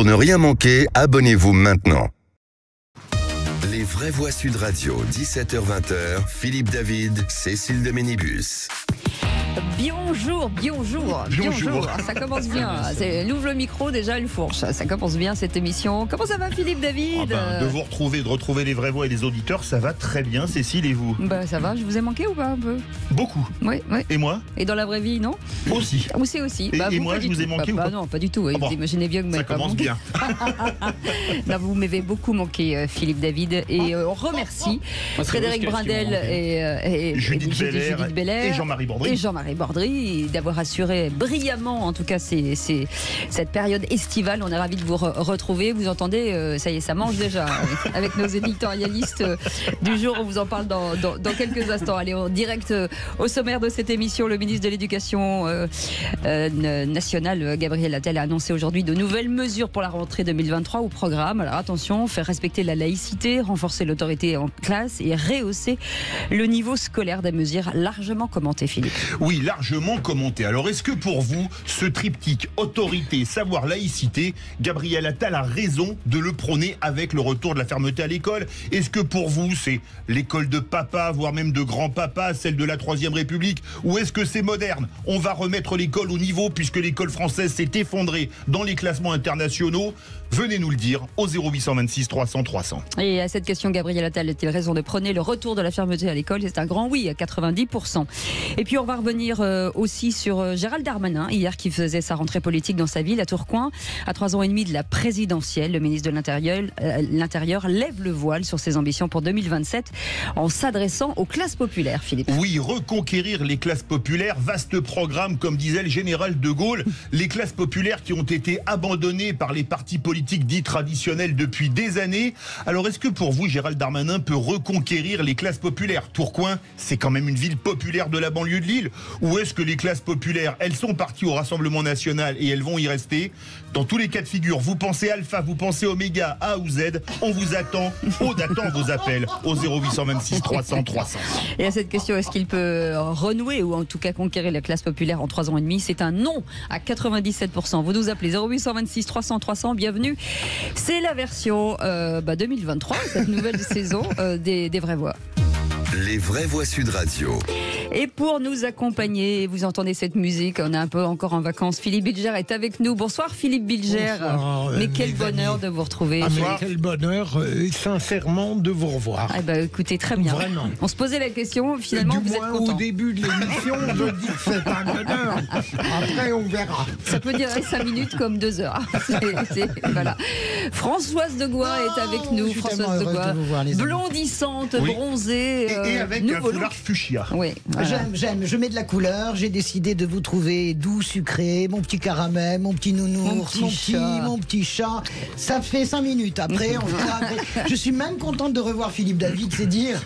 Pour ne rien manquer, abonnez-vous maintenant. Les vraies voix Sud Radio, 17h-20h, Philippe David, Cécile de Ménibus. Bonjour. Ça commence bien. Elle ouvre le micro, déjà elle fourche. Ça commence bien cette émission. Comment ça va Philippe David? De vous retrouver, de retrouver les vraies voix et les auditeurs, ça va très bien. Cécile, et vous? Ça va, je vous ai manqué ou pas un peu? Beaucoup. Oui. Et moi? Et dans la vraie vie, non? Aussi. Aussi. Et moi, je vous ai manqué ou pas? Non, pas du tout. Vous imaginez bien que vous m'avez pas manqué. Ça commence bien. Non, vous m'avez beaucoup manqué, Philippe David. Et on remercie Frédéric Brindel et Judith Belair et Jean-Marie Bordry d'avoir assuré brillamment, en tout cas, cette période estivale. On est ravis de vous retrouver. Vous entendez, ça y est, ça mange déjà avec nos éditorialistes du jour. On vous en parle dans quelques instants. Allez, en direct au sommaire de cette émission, le ministre de l'Éducation nationale, Gabriel Attal, a annoncé aujourd'hui de nouvelles mesures pour la rentrée 2023 au programme. Alors attention, faire respecter la laïcité, renforcer l'autorité en classe et rehausser le niveau scolaire. Des mesures largement commentées, Philippe. Oui, largement commenté. Alors, est-ce que pour vous, ce triptyque autorité, savoir, laïcité, Gabriel Attal a raison de le prôner avec le retour de la fermeté à l'école? Est-ce que pour vous, c'est l'école de papa, voire même de grand-papa, celle de la Troisième République? Ou est-ce que c'est moderne? On va remettre l'école au niveau puisque l'école française s'est effondrée dans les classements internationaux. Venez nous le dire au 0826 300 300. Et à cette question, Gabriel Attal a-t-il raison de prôner le retour de la fermeté à l'école? C'est un grand oui à 90%. Et puis on va revenir aussi sur Gérald Darmanin, hier, qui faisait sa rentrée politique dans sa ville, à Tourcoing. À 3 ans et demi de la présidentielle, le ministre de l'Intérieur lève le voile sur ses ambitions pour 2027 en s'adressant aux classes populaires, Philippe. Oui, reconquérir les classes populaires, vaste programme, comme disait le général de Gaulle. Les classes populaires qui ont été abandonnées par les partis politiques dits traditionnels depuis des années. Alors, est-ce que pour vous, Gérald Darmanin peut reconquérir les classes populaires? Tourcoing, c'est quand même une ville populaire de la banlieue de Lille. Ou est-ce que les classes populaires, elles sont parties au Rassemblement national et elles vont y rester? Dans tous les cas de figure, vous pensez alpha, vous pensez oméga, A ou Z, on vous attend, on attend vos appels au 0826 300 300. Et à cette question, est-ce qu'il peut renouer ou en tout cas conquérir la classe populaire en 3 ans et demi? C'est un non à 97%. Vous nous appelez 0826 300 300, bienvenue. C'est la version 2023, cette nouvelle saison des vraies voix. Les vraies voix Sud Radio. Et pour nous accompagner, vous entendez cette musique, on est un peu encore en vacances. Philippe Bilger est avec nous. Bonsoir Philippe Bilger. Bonsoir, mais quel bonheur de vous retrouver. Mais quel bonheur, sincèrement, de vous revoir. Écoutez, très bien. Vraiment. On se posait la question, finalement, vous êtes content. Au début de l'émission, je dis que c'est un bonheur. Après, on verra. Ça peut durer 5 minutes comme 2 heures. Voilà. Françoise de Gois est avec nous. Françoise de Gois, blondissante, bronzée. Et avec un foulard fuchsia. Oui. Voilà. J'aime, je mets de la couleur. J'ai décidé de vous trouver doux, sucré, mon petit caramel, mon petit nounours, mon petit chat. Ça fait 5 minutes. Après, on verra. Je suis même contente de revoir Philippe David. C'est dire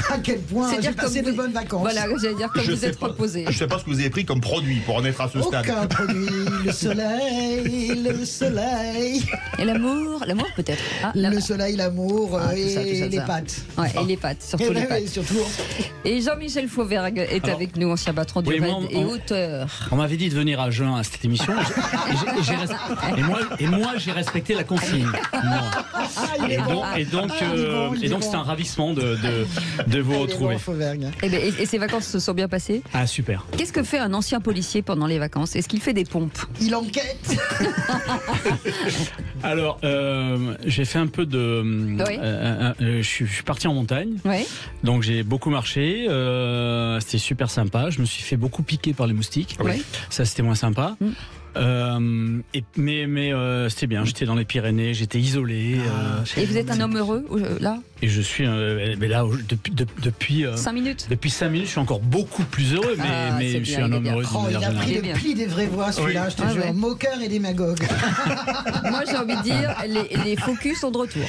à quel point j'ai passé de bonnes vacances. Voilà, j'allais dire, comme vous êtes reposé. Je ne sais pas ce que vous avez pris comme produit pour en être à ce stade. Aucun produit. Le soleil. Et l'amour peut-être. Le soleil, l'amour et les pâtes. Ouais, et les pâtes, surtout les pâtes. Surtout. Et Jean-Michel Fauvergue est avec nous, ancien patron du RAID et auteur. On m'avait dit de venir à juin à cette émission. Et moi, j'ai respecté la consigne. Et donc, c'est un ravissement de vous retrouver. Et ces vacances se sont bien passées? Ah, super. Qu'est-ce que fait un ancien policier pendant les vacances? Est-ce qu'il fait des pompes? Il enquête. Alors, j'ai fait un peu de... je suis parti en montagne. Oui. Donc, j'ai beaucoup marché. C'était super sympa. Je me suis fait beaucoup piquer par les moustiques. Oui. Ça, c'était moins sympa. Mais c'était bien, j'étais dans les Pyrénées, j'étais isolé. Et vous êtes un homme heureux là? Et je suis mais là depuis 5 minutes. Depuis 5 minutes, je suis encore beaucoup plus heureux, mais je suis un homme heureux. Il a pris le pli des vraies voix, celui-là, je te jure. Moqueur et démagogue. Moi, j'ai envie de dire, les focus sont de retour.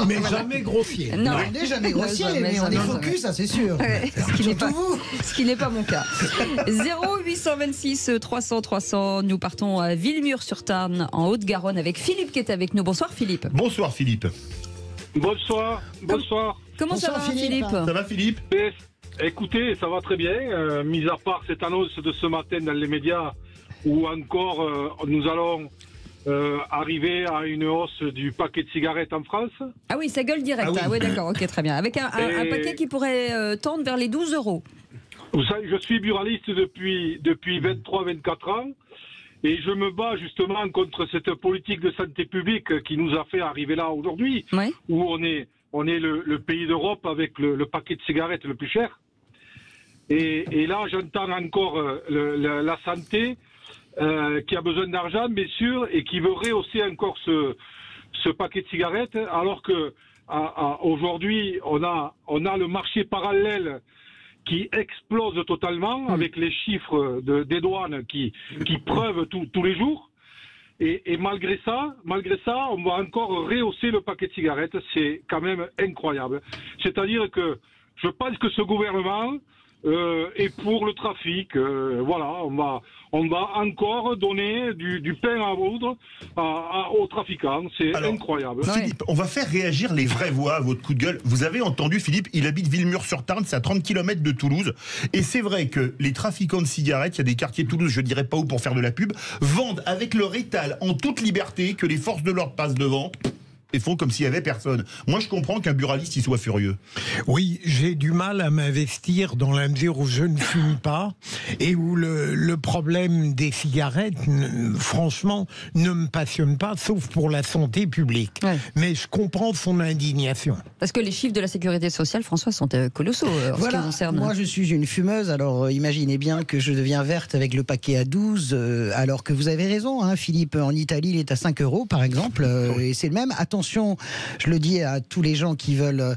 Mais jamais grossier. Non, on n'est jamais grossier, mais on est focus, ça c'est sûr. Ouais, ce qui n'est pas mon cas. 0826 300 300, nous partons à Villemur-sur-Tarn, en Haute-Garonne, avec Philippe qui est avec nous. Bonsoir Philippe. Bonsoir Philippe. Bonsoir. Comment ça va Philippe? Ça va Philippe? Écoutez, ça va très bien. Mis à part cette annonce de ce matin dans les médias où encore nous allons arriver à une hausse du paquet de cigarettes en France. Ah oui, ça gueule direct. Ah oui, d'accord, ok, très bien. Avec un paquet qui pourrait tendre vers les 12 €. Vous savez, je suis buraliste depuis 23-24 ans et je me bats justement contre cette politique de santé publique qui nous a fait arriver là aujourd'hui, où on est le pays d'Europe avec le paquet de cigarettes le plus cher. Et là, j'entends encore la santé qui a besoin d'argent, bien sûr, et qui veut rehausser encore ce paquet de cigarettes, alors que aujourd'hui, on a le marché parallèle qui explose totalement avec les chiffres des douanes qui preuvent tous les jours. Et malgré ça, on va encore rehausser le paquet de cigarettes. C'est quand même incroyable. C'est-à-dire que je pense que ce gouvernement est pour le trafic. Voilà, on va encore donner du pain à moudre aux trafiquants. C'est incroyable. Philippe, on va faire réagir les vraies voix à votre coup de gueule. Vous avez entendu, Philippe, il habite Villemur-sur-Tarn, c'est à 30 km de Toulouse. Et c'est vrai que les trafiquants de cigarettes, il y a des quartiers de Toulouse, je ne dirais pas où pour faire de la pub, vendent avec leur étal en toute liberté, que les forces de l'ordre passent devant et font comme s'il n'y avait personne. Moi, je comprends qu'un buraliste y soit furieux. Oui, j'ai du mal à m'investir dans la mesure où je ne fume pas et où le problème des cigarettes, franchement, ne me passionne pas, sauf pour la santé publique. Ouais. Mais je comprends son indignation. Parce que les chiffres de la sécurité sociale, François, sont colossaux en ce qui concerne. Moi, je suis une fumeuse, alors imaginez bien que je deviens verte avec le paquet à 12, alors que vous avez raison, hein, Philippe, en Italie, il est à 5 €, par exemple, et c'est le même. Attention, je le dis à tous les gens qui veulent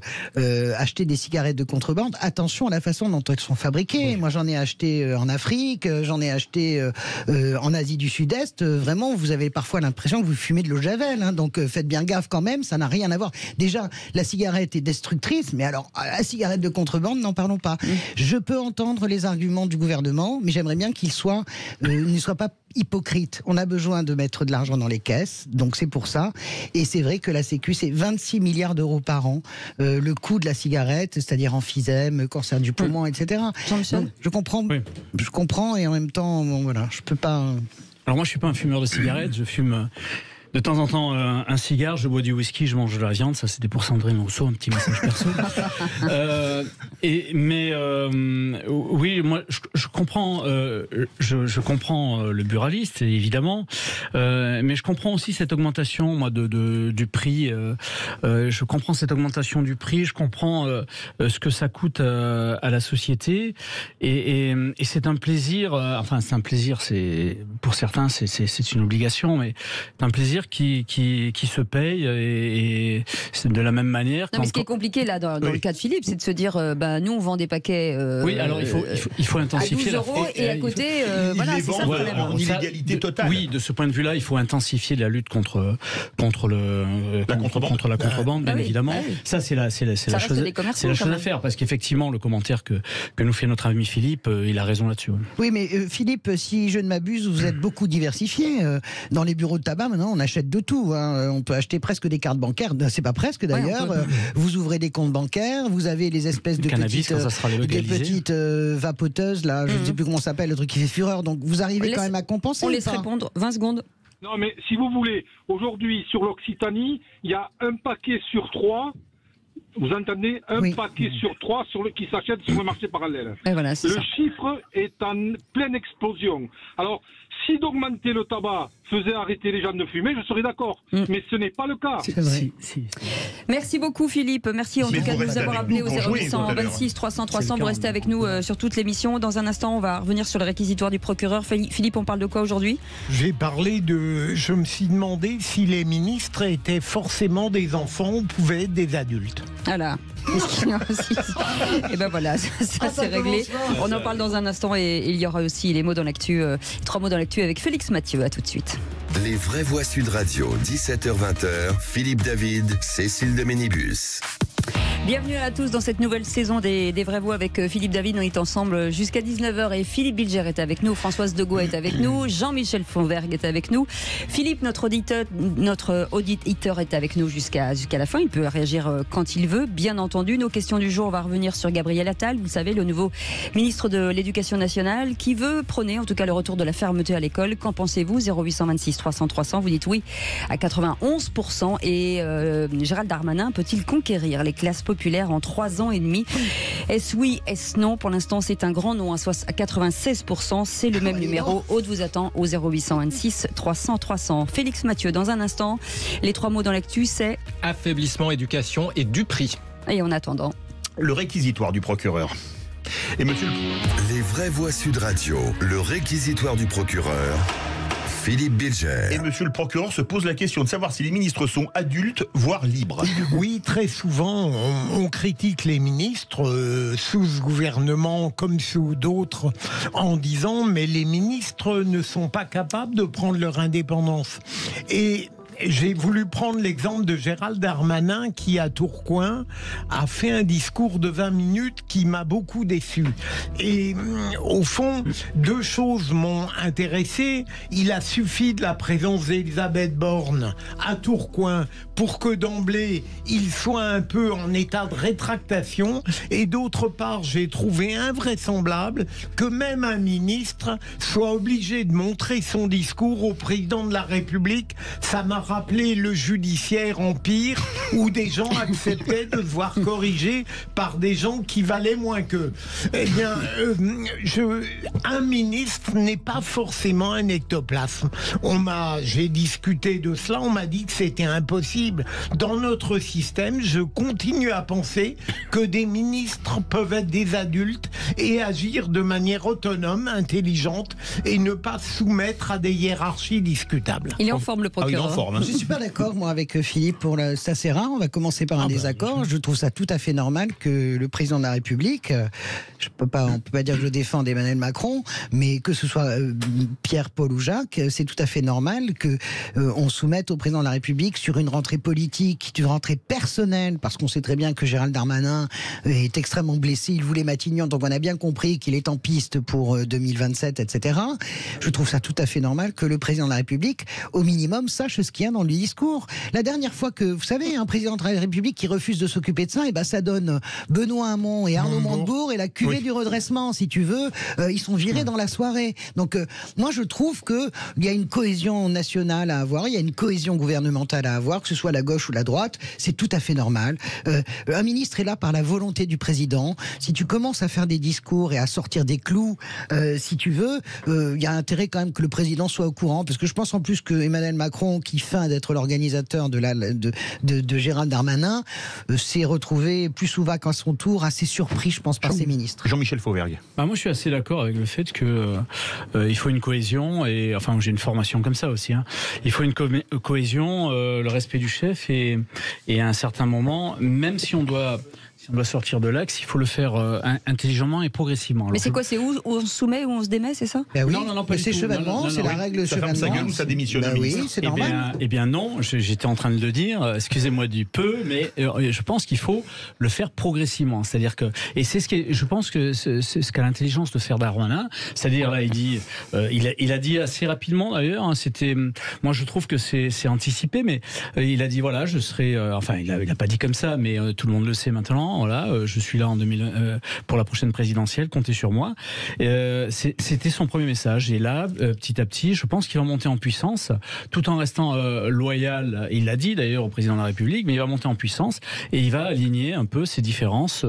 acheter des cigarettes de contrebande, attention à la façon dont elles sont fabriquées. Moi, j'en ai acheté en Afrique, j'en ai acheté en Asie du Sud-Est. Vraiment, vous avez parfois l'impression que vous fumez de l'eau de Javel. Hein, donc, faites bien gaffe quand même, ça n'a rien à voir. Déjà, la cigarette est destructrice, mais alors, la cigarette de contrebande, n'en parlons pas. Je peux entendre les arguments du gouvernement, mais j'aimerais bien qu'il ne soit pas hypocrite. On a besoin de mettre de l'argent dans les caisses, donc c'est pour ça. Et c'est vrai que la Sécu, c'est 26 milliards d'euros par an, le coût de la cigarette, c'est-à-dire emphysème, cancer du poumon, etc. Donc, je comprends, et en même temps, bon, voilà, je peux pas. Alors moi, je suis pas un fumeur de cigarettes, je fume de temps en temps un cigare, je bois du whisky, je mange de la viande. Ça, c'était pour Sandrine Rousseau, un petit message perso. Oui, moi, je comprends, je comprends le buraliste, évidemment, mais je comprends aussi cette augmentation, moi, du prix. Je comprends cette augmentation du prix. Je comprends ce que ça coûte à la société, et c'est un plaisir. Enfin, c'est un plaisir. C'est pour certains, c'est une obligation, mais c'est un plaisir qui se paye, et c'est de la même manière. Non, mais ce qui est compliqué là dans le cas de Philippe, c'est de se dire nous on vend des paquets oui, alors il faut intensifier à 12 € et à côté voilà, c'est ça le problème. En illégalité totale. Oui, de ce point de vue-là, il faut intensifier la lutte contre la contrebande, bien évidemment. Ah oui. Ça c'est la chose à faire, parce qu'effectivement le commentaire que nous fait notre ami Philippe, il a raison là-dessus. Oui, mais Philippe, si je ne m'abuse, vous êtes beaucoup diversifié. Dans les bureaux de tabac, maintenant, on achète de tout. Hein. On peut acheter presque des cartes bancaires. C'est pas presque d'ailleurs. Vous ouvrez des comptes bancaires. Vous avez les espèces de petites vapoteuses là. Je ne sais plus comment ça s'appelle, le truc qui fait fureur. Donc vous arrivez quand même à compenser. On laisse répondre 20 secondes. Non, mais si vous voulez, aujourd'hui sur l'Occitanie, il y a un paquet sur 3. Vous entendez, paquet sur 3 qui s'achète sur le marché parallèle. Voilà, le chiffre est en pleine explosion. Alors, si d'augmenter le tabac faisait arrêter les gens de fumer, je serais d'accord. Mais ce n'est pas le cas. C'est vrai. Merci beaucoup Philippe. Merci en tout cas de nous avoir appelé au 0826 300 300. Vous restez avec nous sur toute l'émission. Dans un instant, on va revenir sur le réquisitoire du procureur. Philippe, on parle de quoi aujourd'hui ? J'ai parlé je me suis demandé si les ministres étaient forcément des enfants ou pouvaient être des adultes. Voilà. Et ben voilà, ça c'est réglé. On en parle dans un instant, et il y aura aussi les mots dans l'actu, 3 mots dans l'actu avec Félix Mathieu. À tout de suite. Les vraies voix Sud Radio, 17h-20h, Philippe David, Cécile de Ménibus. Bienvenue à tous dans cette nouvelle saison des Vraies Voix avec Philippe David. On est ensemble jusqu'à 19h et Philippe Bilger est avec nous, Françoise Degaut est avec nous, Jean-Michel Fauvergue est avec nous. Philippe, notre auditeur est avec nous jusqu'à la fin. Il peut réagir quand il veut, bien entendu. Nos questions du jour, on va revenir sur Gabriel Attal, vous savez, le nouveau ministre de l'Éducation nationale qui veut prôner en tout cas le retour de la fermeté à l'école. Qu'en pensez-vous? 0826 300 300, vous dites oui à 91%. Et Gérald Darmanin peut-il conquérir les classes populaires en 3 ans et demi? Est-ce oui, est-ce non? Pour l'instant, c'est un grand non à 96%. C'est le même numéro. Aude vous attend au 0826 300 300. Félix Mathieu, dans un instant, les 3 mots dans l'actu, c'est affaiblissement, éducation et du prix. Et en attendant, le réquisitoire du procureur. Et monsieur... Les Vraies Voix Sud Radio, le réquisitoire du procureur. Philippe Bilger. Et monsieur le procureur se pose la question de savoir si les ministres sont adultes, voire libres. Oui, très souvent, on critique les ministres sous ce gouvernement comme sous d'autres en disant mais les ministres ne sont pas capables de prendre leur indépendance. Et j'ai voulu prendre l'exemple de Gérald Darmanin qui, à Tourcoing, a fait un discours de 20 minutes qui m'a beaucoup déçu. Et au fond, 2 choses m'ont intéressé. Il a suffi de la présence d'Elisabeth Borne à Tourcoing pour que d'emblée, il soit un peu en état de rétractation. Et d'autre part, j'ai trouvé invraisemblable que même un ministre soit obligé de montrer son discours au président de la République. Ça m'a rappelé le judiciaire empire où des gens acceptaient de se voir corrigés par des gens qui valaient moins qu'eux. Eh bien, un ministre n'est pas forcément un ectoplasme. J'ai discuté de cela, on m'a dit que c'était impossible. Dans notre système, je continue à penser que des ministres peuvent être des adultes et agir de manière autonome, intelligente et ne pas se soumettre à des hiérarchies discutables. Il est en forme, le procureur. Il est en forme. Je ne suis pas d'accord, moi, avec Philippe. Ça, c'est rare. On va commencer par un désaccord. Je trouve ça tout à fait normal que le président de la République, on ne peut pas dire que je défende Emmanuel Macron, mais que ce soit Pierre, Paul ou Jacques, c'est tout à fait normal qu'on soumette au président de la République sur une rentrée politique, une rentrée personnelle, parce qu'on sait très bien que Gérald Darmanin est extrêmement blessé. Il voulait Matignon, donc on a bien compris qu'il est en piste pour 2027, etc. Je trouve ça tout à fait normal que le président de la République, au minimum, sache ce qu'il y a dans le discours. La dernière fois que, vous savez, un président de la République qui refuse de s'occuper de ça, et ben ça donne Benoît Hamon et Arnaud Montebourg et la cuvée du redressement, si tu veux. Ils sont virés dans la soirée. Donc, moi, je trouve qu'il y a une cohésion nationale à avoir, il y a une cohésion gouvernementale à avoir, que ce soit la gauche ou la droite, c'est tout à fait normal. Un ministre est là par la volonté du président. Si tu commences à faire des discours et à sortir des clous, si tu veux, il y a intérêt quand même que le président soit au courant, parce que je pense en plus que Emmanuel Macron, qui feint d'être l'organisateur de Gérald Darmanin, s'est retrouvé plus souvent qu'à son tour assez surpris, je pense, par ses ministres. Jean-Michel Fauvergue. Moi, je suis assez d'accord avec le fait que il faut une cohésion, et enfin, j'ai une formation comme ça aussi. Il faut une cohésion, le respect du chef, et à un certain moment, même si on doit sortir de l'axe, il faut le faire intelligemment et progressivement. Alors, mais c'est quoi? C'est où on se soumet, où on se démet, c'est ça? Ben oui. Non, pas c'est chevalement, c'est la règle chevalement. Ça ferme sa gueule ou ça démissionne? Oui, c'est normal. Eh bien non, j'étais en train de le dire, excusez-moi du peu, mais je pense qu'il faut le faire progressivement. C'est-à-dire que, et c'est je pense que c'est ce qu'a l'intelligence de faire Darmanin, c'est-à-dire là, il a dit assez rapidement d'ailleurs, moi je trouve que c'est anticipé, mais il a dit voilà, je serai, enfin il a pas dit comme ça, mais tout le monde le sait maintenant. Voilà, je suis là pour la prochaine présidentielle, comptez sur moi. C'était son premier message. Et là, petit à petit, je pense qu'il va monter en puissance, tout en restant loyal. Il l'a dit d'ailleurs au président de la République, mais il va monter en puissance et il va aligner un peu ses différences.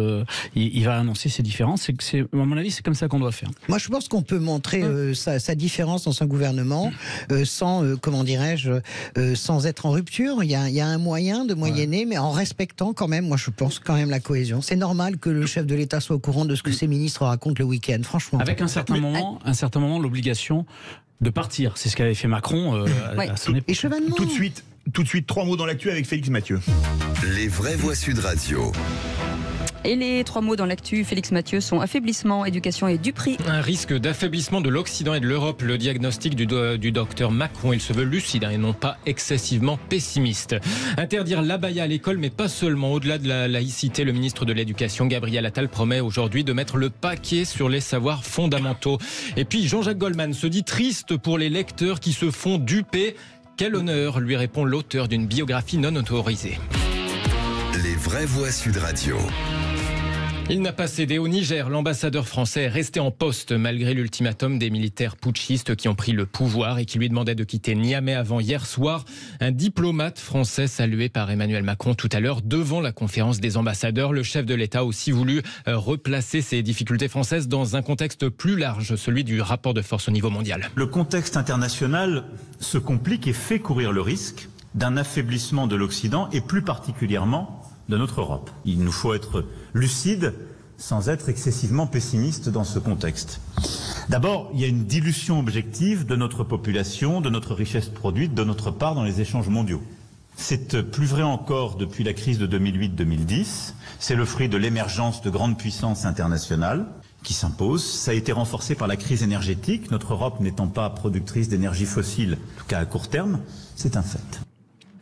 Il va annoncer ses différences. À mon avis, c'est comme ça qu'on doit faire. Moi, je pense qu'on peut montrer sa différence dans son gouvernement sans, comment dirais-je, sans être en rupture. Il y a un moyen de moyenner, mais en respectant quand même, moi je pense quand même la cohésion. C'est normal que le chef de l'État soit au courant de ce que ses ministres racontent le week-end, franchement. Avec un certain moment, l'obligation de partir. C'est ce qu'avait fait Macron à son époque. Et chevalement. Tout de suite, 3 mots dans l'actu avec Félix Mathieu. Les Vraies Voix Sud Radio. Et les 3 mots dans l'actu, Félix Mathieu, sont affaiblissement, éducation et Dupri. Un risque d'affaiblissement de l'Occident et de l'Europe. Le diagnostic du docteur Macron, il se veut lucide et non pas excessivement pessimiste. Interdire l'abaya à l'école, mais pas seulement. Au-delà de la laïcité, le ministre de l'Éducation, Gabriel Attal, promet aujourd'hui de mettre le paquet sur les savoirs fondamentaux. Et puis Jean-Jacques Goldman se dit triste pour les lecteurs qui se font duper. Quel honneur, lui répond l'auteur d'une biographie non autorisée. Les vraies voix Sud Radio. Il n'a pas cédé au Niger. L'ambassadeur français est resté en poste malgré l'ultimatum des militaires putschistes qui ont pris le pouvoir et qui lui demandaient de quitter Niamey avant hier soir. Un diplomate français salué par Emmanuel Macron tout à l'heure devant la conférence des ambassadeurs. Le chef de l'État a aussi voulu replacer ces difficultés françaises dans un contexte plus large, celui du rapport de force au niveau mondial. Le contexte international se complique et fait courir le risque d'un affaiblissement de l'Occident et plus particulièrement de notre Europe. Il nous faut être lucide sans être excessivement pessimiste dans ce contexte. D'abord, il y a une dilution objective de notre population, de notre richesse produite, de notre part dans les échanges mondiaux. C'est plus vrai encore depuis la crise de 2008-2010. C'est le fruit de l'émergence de grandes puissances internationales qui s'imposent. Ça a été renforcé par la crise énergétique. Notre Europe n'étant pas productrice d'énergie fossile, en tout cas à court terme, c'est un fait.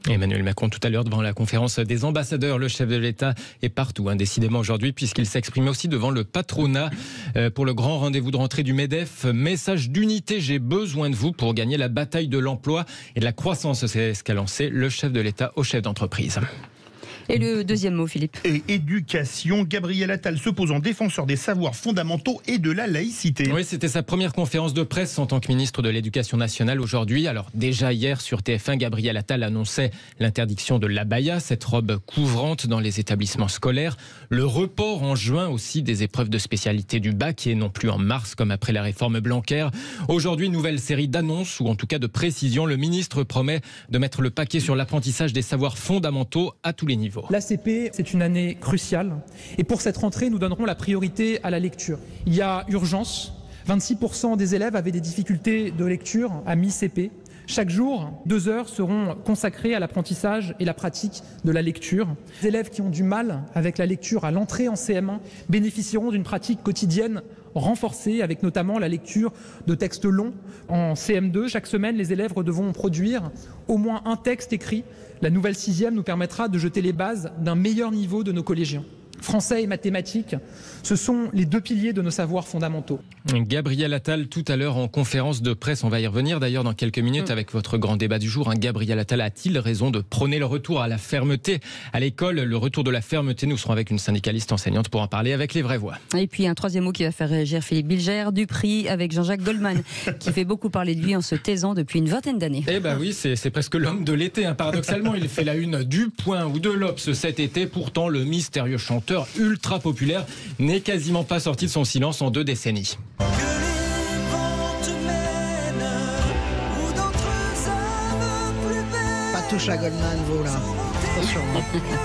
Emmanuel Macron tout à l'heure devant la conférence des ambassadeurs. Le chef de l'État est partout, décidément aujourd'hui, puisqu'il s'exprime aussi devant le patronat pour le grand rendez-vous de rentrée du MEDEF. Message d'unité, j'ai besoin de vous pour gagner la bataille de l'emploi et de la croissance. C'est ce qu'a lancé le chef de l'État au chef d'entreprise. Et le deuxième mot, Philippe. Et éducation, Gabriel Attal se pose en défenseur des savoirs fondamentaux et de la laïcité. Oui, c'était sa première conférence de presse en tant que ministre de l'Éducation nationale aujourd'hui. Alors déjà hier sur TF1, Gabriel Attal annonçait l'interdiction de l'abaya, cette robe couvrante dans les établissements scolaires. Le report en juin aussi des épreuves de spécialité du bac et non plus en mars comme après la réforme Blanquer. Aujourd'hui, nouvelle série d'annonces ou en tout cas de précisions. Le ministre promet de mettre le paquet sur l'apprentissage des savoirs fondamentaux à tous les niveaux. L'ACP, c'est une année cruciale et pour cette rentrée, nous donnerons la priorité à la lecture. Il y a urgence. 26% des élèves avaient des difficultés de lecture à mi-CP. Chaque jour, 2 heures seront consacrées à l'apprentissage et la pratique de la lecture. Les élèves qui ont du mal avec la lecture à l'entrée en CM1 bénéficieront d'une pratique quotidienne renforcée avec notamment la lecture de textes longs. En CM2, chaque semaine, les élèves devront produire au moins un texte écrit. La nouvelle 6e nous permettra de jeter les bases d'un meilleur niveau de nos collégiens. Français et mathématiques, ce sont les 2 piliers de nos savoirs fondamentaux. Gabriel Attal tout à l'heure en conférence de presse, on va y revenir d'ailleurs dans quelques minutes avec votre grand débat du jour. Gabriel Attal a-t-il raison de prôner le retour à la fermeté à l'école? Le retour de la fermeté, nous serons avec une syndicaliste enseignante pour en parler avec les vraies voix. Et puis un troisième mot qui va faire réagir Philippe Bilger, Dupri avec Jean-Jacques Goldman qui fait beaucoup parler de lui en se taisant depuis une vingtaine d'années. Eh ben oui, c'est presque l'homme de l'été. Paradoxalement, il fait la une du Point ou de l'Obs cet été. Pourtant, le mystérieux chanteur ultra populaire n'est quasiment pas sorti de son silence en 2 décennies. Pas touche à Goldman, vous là. Attention.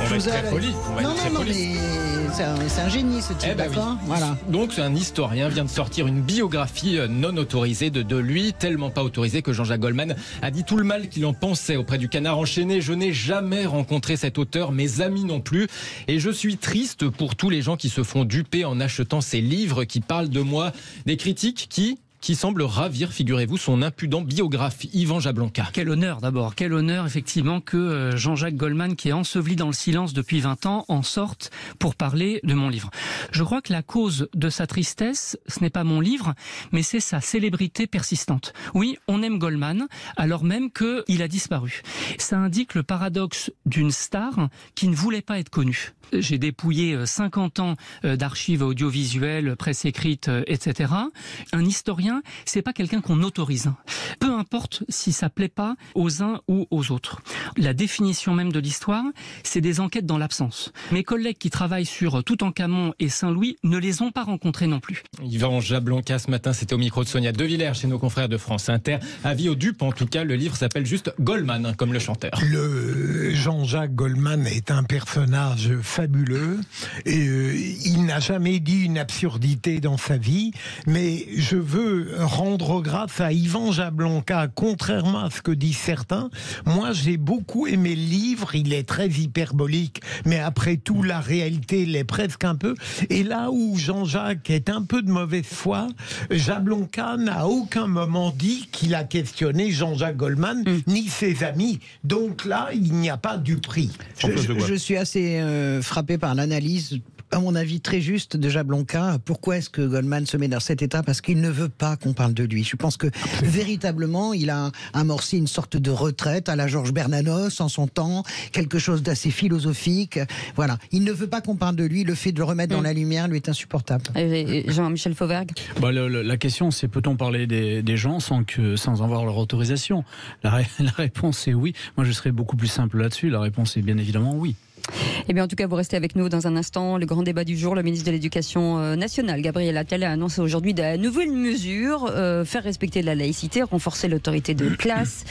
On va être très poli. Non, mais c'est un génie ce type, d'accord. Voilà. Donc un historien vient de sortir une biographie non autorisée de lui, tellement pas autorisée que Jean-Jacques Goldman a dit tout le mal qu'il en pensait auprès du Canard enchaîné. Je n'ai jamais rencontré cet auteur, mes amis non plus, et je suis triste pour tous les gens qui se font duper en achetant ces livres qui parlent de moi, des critiques qui semble ravir, figurez-vous, son impudent biographe Yvan Jablonka. Quel honneur d'abord, quel honneur effectivement que Jean-Jacques Goldman, qui est enseveli dans le silence depuis 20 ans, en sorte pour parler de mon livre. Je crois que la cause de sa tristesse, ce n'est pas mon livre, mais c'est sa célébrité persistante. Oui, on aime Goldman, alors même qu'il a disparu. Ça indique le paradoxe d'une star qui ne voulait pas être connue. J'ai dépouillé 50 ans d'archives audiovisuelles, presse écrite, etc. Un historien, c'est pas quelqu'un qu'on autorise. Peu importe si ça plaît pas aux uns ou aux autres. La définition même de l'histoire, c'est des enquêtes dans l'absence. Mes collègues qui travaillent sur Toutankhamon et Saint-Louis ne les ont pas rencontrés non plus. Yvan Jablonka, ce matin, c'était au micro de Sonia De Villers chez nos confrères de France Inter. Avis aux dupes, en tout cas, le livre s'appelle juste Goldman, comme le chanteur. Le Jean-Jacques Goldman est un personnage fabuleux. Et, il n'a jamais dit une absurdité dans sa vie, mais je veux rendre grâce à Yvan Jablonka, contrairement à ce que disent certains. Moi, j'ai beaucoup aimé le livre, il est très hyperbolique, mais après tout, la réalité l'est presque un peu. Et là où Jean-Jacques est un peu de mauvaise foi, Jablonka n'a aucun moment dit qu'il a questionné Jean-Jacques Goldman, ni ses amis. Donc là, il n'y a pas du prix. Je suis assez frappé par l'analyse, à mon avis très juste, de Jablonka. Pourquoi est-ce que Goldman se met dans cet état? Parce qu'il ne veut pas qu'on parle de lui. Je pense que véritablement, il a amorcé une sorte de retraite à la Georges Bernanos en son temps, quelque chose d'assez philosophique. Voilà. Il ne veut pas qu'on parle de lui. Le fait de le remettre dans la lumière lui est insupportable. Jean-Michel Fauvergue. La question, c'est peut-on parler des gens sans avoir leur autorisation? La réponse est oui. Moi, je serais beaucoup plus simple là-dessus. La réponse est bien évidemment oui. Eh bien, en tout cas, vous restez avec nous dans un instant. Le grand débat du jour, le ministre de l'Éducation nationale, Gabriel Attal, a annoncé aujourd'hui de nouvelles mesures, faire respecter la laïcité, renforcer l'autorité de classe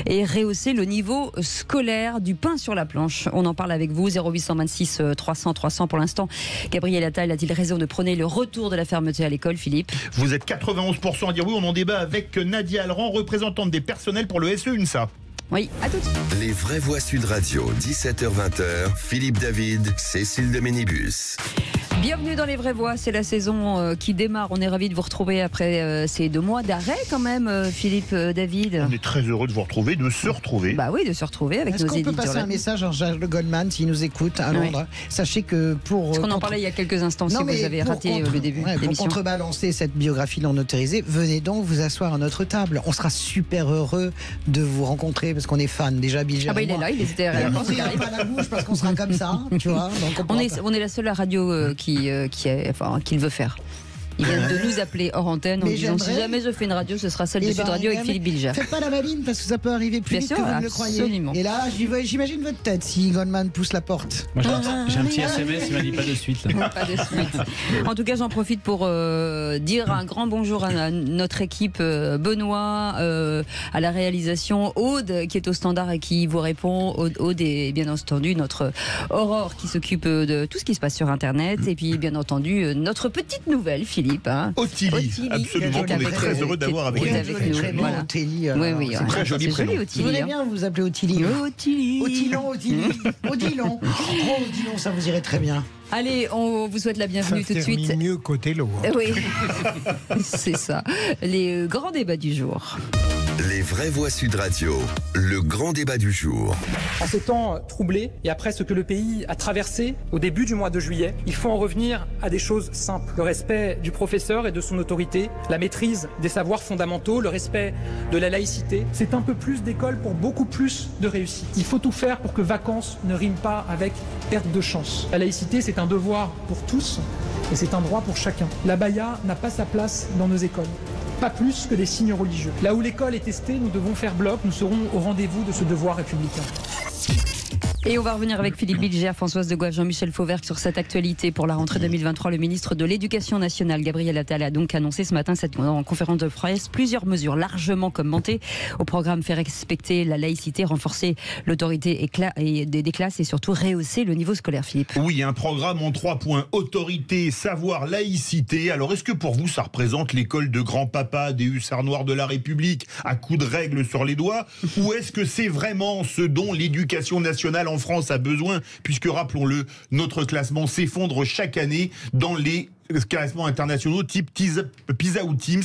et rehausser le niveau scolaire, du pain sur la planche. On en parle avec vous, 0826 300 300 pour l'instant. Gabriel Attal a-t-il raison de prôner le retour de la fermeté à l'école, Philippe? Vous êtes 91% à dire oui, on en débat avec Nadia Alran, représentante des personnels pour le SE UNSA. Oui, à tout de suite. Les vraies voix Sud Radio, 17h-20h, Philippe David, Cécile de Ménibus. Bienvenue dans Les Vraies Voix, c'est la saison qui démarre. On est ravis de vous retrouver après ces 2 mois d'arrêt quand même, Philippe David. On est très heureux de vous retrouver, de se retrouver. Bah oui, de se retrouver avec nos éditeurs. Est-ce qu'on peut passer un message à Jean-Jacques Goldman s'il nous écoute à Londres? Sachez que pour... Parce qu'on en parlait il y a quelques instants, si vous avez raté le début de l'émission. Pour contrebalancer cette biographie non autorisée, venez donc vous asseoir à notre table. On sera super heureux de vous rencontrer parce qu'on est fans. Déjà, Bilger. Ah bah il est là, il était à on ne pas la bouche parce qu'on sera comme ça, tu vois. Donc on est la seule radio qui qu'il veut faire. Il vient de nous appeler hors antenne en disant si jamais je fais une radio, ce sera celle de Sud Radio avec Philippe Bilger. Faites pas la maline parce que ça peut arriver plus vite que vous ne le croyez. Et là, j'imagine votre tête si Goldman pousse la porte. Moi, j'ai un petit SMS, il m'a dit pas de suite. Pas de suite. En tout cas, j'en profite pour dire un grand bonjour à notre équipe, Benoît, à la réalisation, Aude qui est au standard et qui vous répond. Aude est bien entendu notre Aurore qui s'occupe de tout ce qui se passe sur Internet et puis bien entendu notre petite nouvelle, Philippe. Ottilie, absolument, on est très heureux d'avoir avec nous. Voilà. Ottilie. Oui, c'est très joli prénom. Vous voulez bien vous appeler Ottilie? Odilon, Odilon, ça vous irait très bien. Allez, on vous souhaite la bienvenue tout de suite. Ça mieux côté l'eau. Oui, c'est ça. Les grands débats du jour. Les vraies voix Sud Radio, le grand débat du jour. En ces temps troublés et après ce que le pays a traversé au début du mois de juillet, il faut en revenir à des choses simples. Le respect du professeur et de son autorité, la maîtrise des savoirs fondamentaux, le respect de la laïcité. C'est un peu plus d'école pour beaucoup plus de réussite. Il faut tout faire pour que vacances ne rime pas avec perte de chance. La laïcité, c'est un devoir pour tous et c'est un droit pour chacun. La baya n'a pas sa place dans nos écoles. Pas plus que des signes religieux. Là où l'école est testée, nous devons faire bloc, nous serons au rendez-vous de ce devoir républicain. Et on va revenir avec Philippe Bilger, Françoise de Goëve, Jean-Michel Fauvergue sur cette actualité pour la rentrée 2023. Le ministre de l'Éducation nationale, Gabriel Attal, a donc annoncé ce matin en conférence de presse plusieurs mesures largement commentées au programme faire respecter la laïcité, renforcer l'autorité des classes et surtout rehausser le niveau scolaire, Philippe. Oui, un programme en 3 points. Autorité, savoir, laïcité. Alors est-ce que pour vous ça représente l'école de grand-papa des hussards noirs de la République à coups de règles sur les doigts? Ou est-ce que c'est vraiment ce dont l'éducation nationale en France a besoin, puisque rappelons-le, notre classement s'effondre chaque année dans les classements internationaux type PISA ou Teams.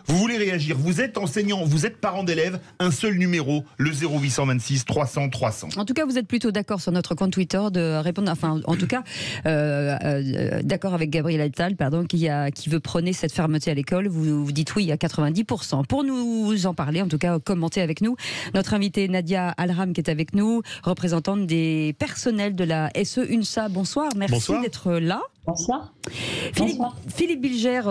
Vous voulez réagir? Vous êtes enseignant, vous êtes parent d'élèves, un seul numéro, le 0826 300 300. En tout cas, vous êtes plutôt d'accord sur notre compte Twitter de répondre, enfin, en tout cas, d'accord avec Gabriel Attal, qui veut prôner cette fermeté à l'école. Vous dites oui à 90%. Pour nous en parler, en tout cas, commentez avec nous. Notre invitée Nadia Alram qui est avec nous, représentante des personnels de la SE UNSA. Bonsoir, merci d'être là. Bonsoir. Philippe Bilger,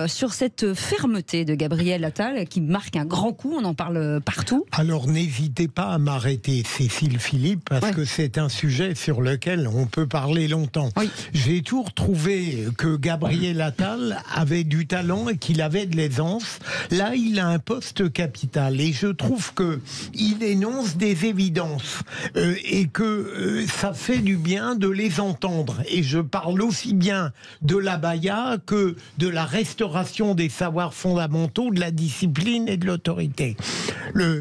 sur cette fermeté de Gabriel Attal qui marque un grand coup, on en parle partout. Alors n'hésitez pas à m'arrêter, Cécile Philippe, parce que c'est un sujet sur lequel on peut parler longtemps. Oui. J'ai toujours trouvé que Gabriel Attal avait du talent et qu'il avait de l'aisance. Là, il a un poste capital et je trouve qu'il énonce des évidences et que ça fait du bien de les entendre. Et je parle aussi bien bien de l'abaya que de la restauration des savoirs fondamentaux, de la discipline et de l'autorité.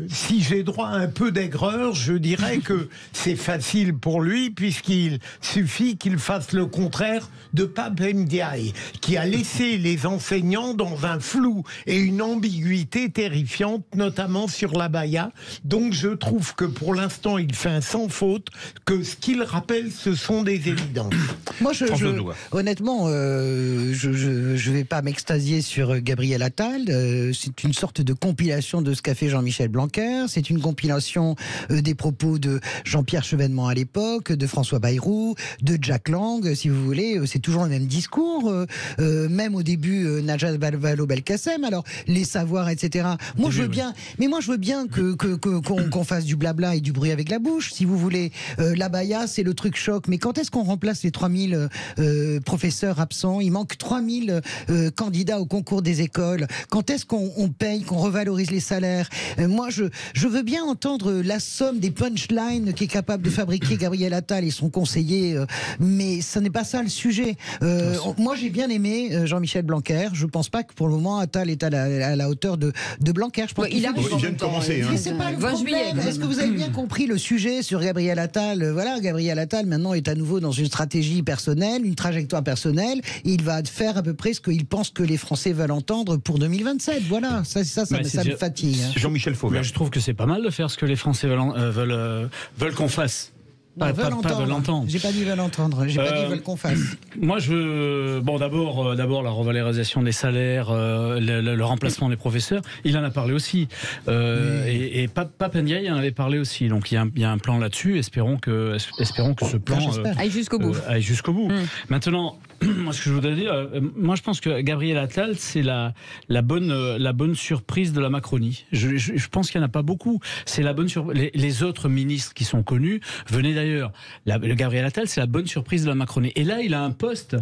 Si j'ai droit à un peu d'aigreur, je dirais que c'est facile pour lui, puisqu'il suffit qu'il fasse le contraire de Pape Ndiaye, qui a laissé les enseignants dans un flou et une ambiguïté terrifiante, notamment sur l'abaya. Donc je trouve que pour l'instant, il fait un sans faute, que ce qu'il rappelle, ce sont des évidences. Moi, honnêtement, je vais pas m'extasier sur Gabriel Attal. C'est une sorte de compilation de ce qu'a fait Jean-Michel Blanquer. C'est une compilation des propos de Jean-Pierre Chevènement à l'époque, de François Bayrou, de Jack Lang, si vous voulez. C'est toujours le même discours. Même au début, Najat Vallaud-Belkacem. Alors, les savoirs, etc. Moi, je veux bien, qu'on fasse du blabla et du bruit avec la bouche, si vous voulez. L'abaya, c'est le truc choc. Mais quand est-ce qu'on remplace les 3000 professeurs absents? Il manque 3000 candidats au concours des écoles. Quand est-ce qu'on paye, qu'on revalorise les salaires? Moi, je veux bien entendre la somme des punchlines qu'est capable de fabriquer Gabriel Attal et son conseiller, mais ce n'est pas ça le sujet. Moi, j'ai bien aimé Jean-Michel Blanquer. Je ne pense pas que pour le moment, Attal est à la hauteur de Blanquer. Je pense il vient de commencer. Mais c'est pas le problème. Est-ce que vous avez bien compris le sujet sur Gabriel Attal? Voilà, Gabriel Attal maintenant est à nouveau dans une stratégie personnelle, une trajectoire personnelle. Il va faire à peu près ce qu'il pense que les Français veulent entendre pour 2027. Voilà, ça me fatigue. Jean-Michel Fauvert. Je trouve que c'est pas mal de faire ce que les Français veulent qu'on fasse. Pas veulent entendre. J'ai pas dit veulent entendre. J'ai pas dit veulent qu'on fasse. Moi, d'abord la revalorisation des salaires, le remplacement des professeurs. Il en a parlé aussi. Et Pape Ndiaye en avait parlé aussi. Donc il y a un plan là-dessus. Espérons que ce plan aille jusqu'au bout. Maintenant, moi, ce que je voudrais dire, moi, je pense que Gabriel Attal, c'est la bonne surprise de la Macronie. Je pense qu'il n'y en a pas beaucoup. C'est la bonne surprise. Les autres ministres qui sont connus venaient d'ailleurs. Le Gabriel Attal, c'est la bonne surprise de la Macronie. Et là, il a un poste...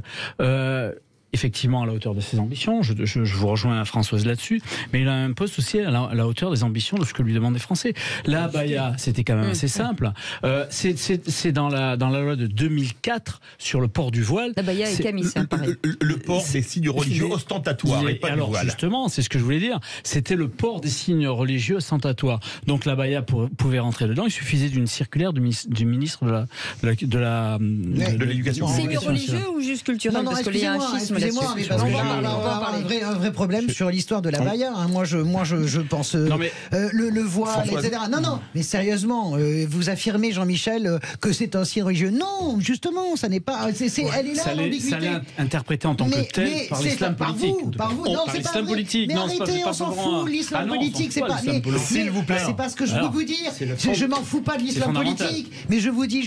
effectivement à la hauteur de ses ambitions, je vous rejoins Françoise là-dessus, mais il a un poste aussi à la hauteur des ambitions de ce que lui demandent les Français. La abaya, c'était quand même assez simple. C'est dans la loi de 2004 sur le port du voile. L'abaya et camis, c'est pareil. Le port des signes religieux ostentatoires et pas du voile. Justement, c'est ce que je voulais dire. C'était le port des signes religieux ostentatoires. Donc l'abaya pouvait rentrer dedans. Il suffisait d'une circulaire du ministre de l'Éducation. Signes religieux ou juste culturels? Parce qu'il y a un schisme. Excusez-moi, mais parce que j'ai un vrai problème sur l'histoire de l'abaya. Moi, je pense le voile, etc. Non, mais sérieusement, vous affirmez, Jean-Michel, que c'est un signe religieux. Non, justement, ça n'est pas. Elle est là l'ambiguïté. Ça l'est interprété en tant que tel par l'islam politique. Par vous. Non, c'est pas vrai. Mais arrêtez, on s'en fout. L'islam politique, c'est pas. S'il vous plaît. C'est pas ce que je veux vous dire. Je m'en fous pas de l'islam politique, mais je vous dis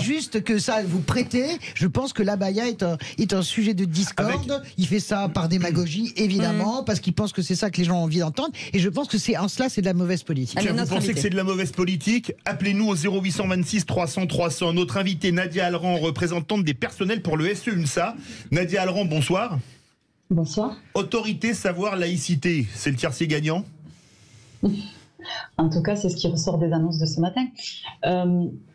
juste que ça vous prêtez. Je pense que l'abaya est un sujet de discorde. Il fait ça par démagogie, évidemment, parce qu'il pense que c'est ça que les gens ont envie d'entendre. Et je pense que en cela, c'est de la mauvaise politique. Vous pensez que c'est de la mauvaise politique? Appelez-nous au 0826 300 300. Notre invitée Nadia Alran, représentante des personnels pour le SE-UNSA. Nadia Alran, bonsoir. Bonsoir. Autorité, savoir, laïcité, c'est le tiercé gagnant? En tout cas, c'est ce qui ressort des annonces de ce matin.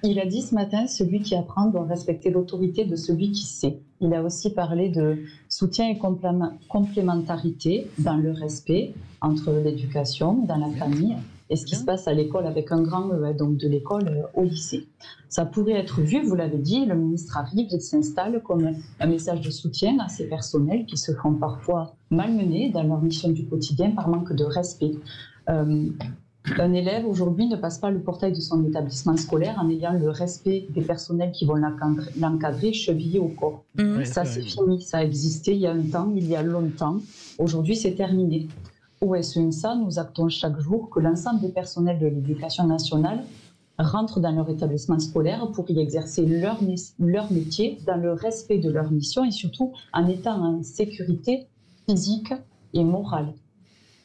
Il a dit ce matin, celui qui apprend doit respecter l'autorité de celui qui sait. Il a aussi parlé de soutien et complémentarité dans le respect entre l'éducation, dans la famille, et ce qui se passe à l'école avec un grand E, donc de l'école au lycée. Ça pourrait être vu, vous l'avez dit, le ministre arrive, il s'installe comme un message de soutien à ces personnels qui se font parfois malmenés dans leur mission du quotidien par manque de respect. Un élève aujourd'hui ne passe pas le portail de son établissement scolaire en ayant le respect des personnels qui vont l'encadrer chevillé au corps. Ça c'est fini, ça a existé il y a un temps, il y a longtemps. Aujourd'hui c'est terminé. Au SE-UNSA, nous actons chaque jour que l'ensemble des personnels de l'éducation nationale rentrent dans leur établissement scolaire pour y exercer leur métier dans le respect de leur mission et surtout en étant en sécurité physique et morale.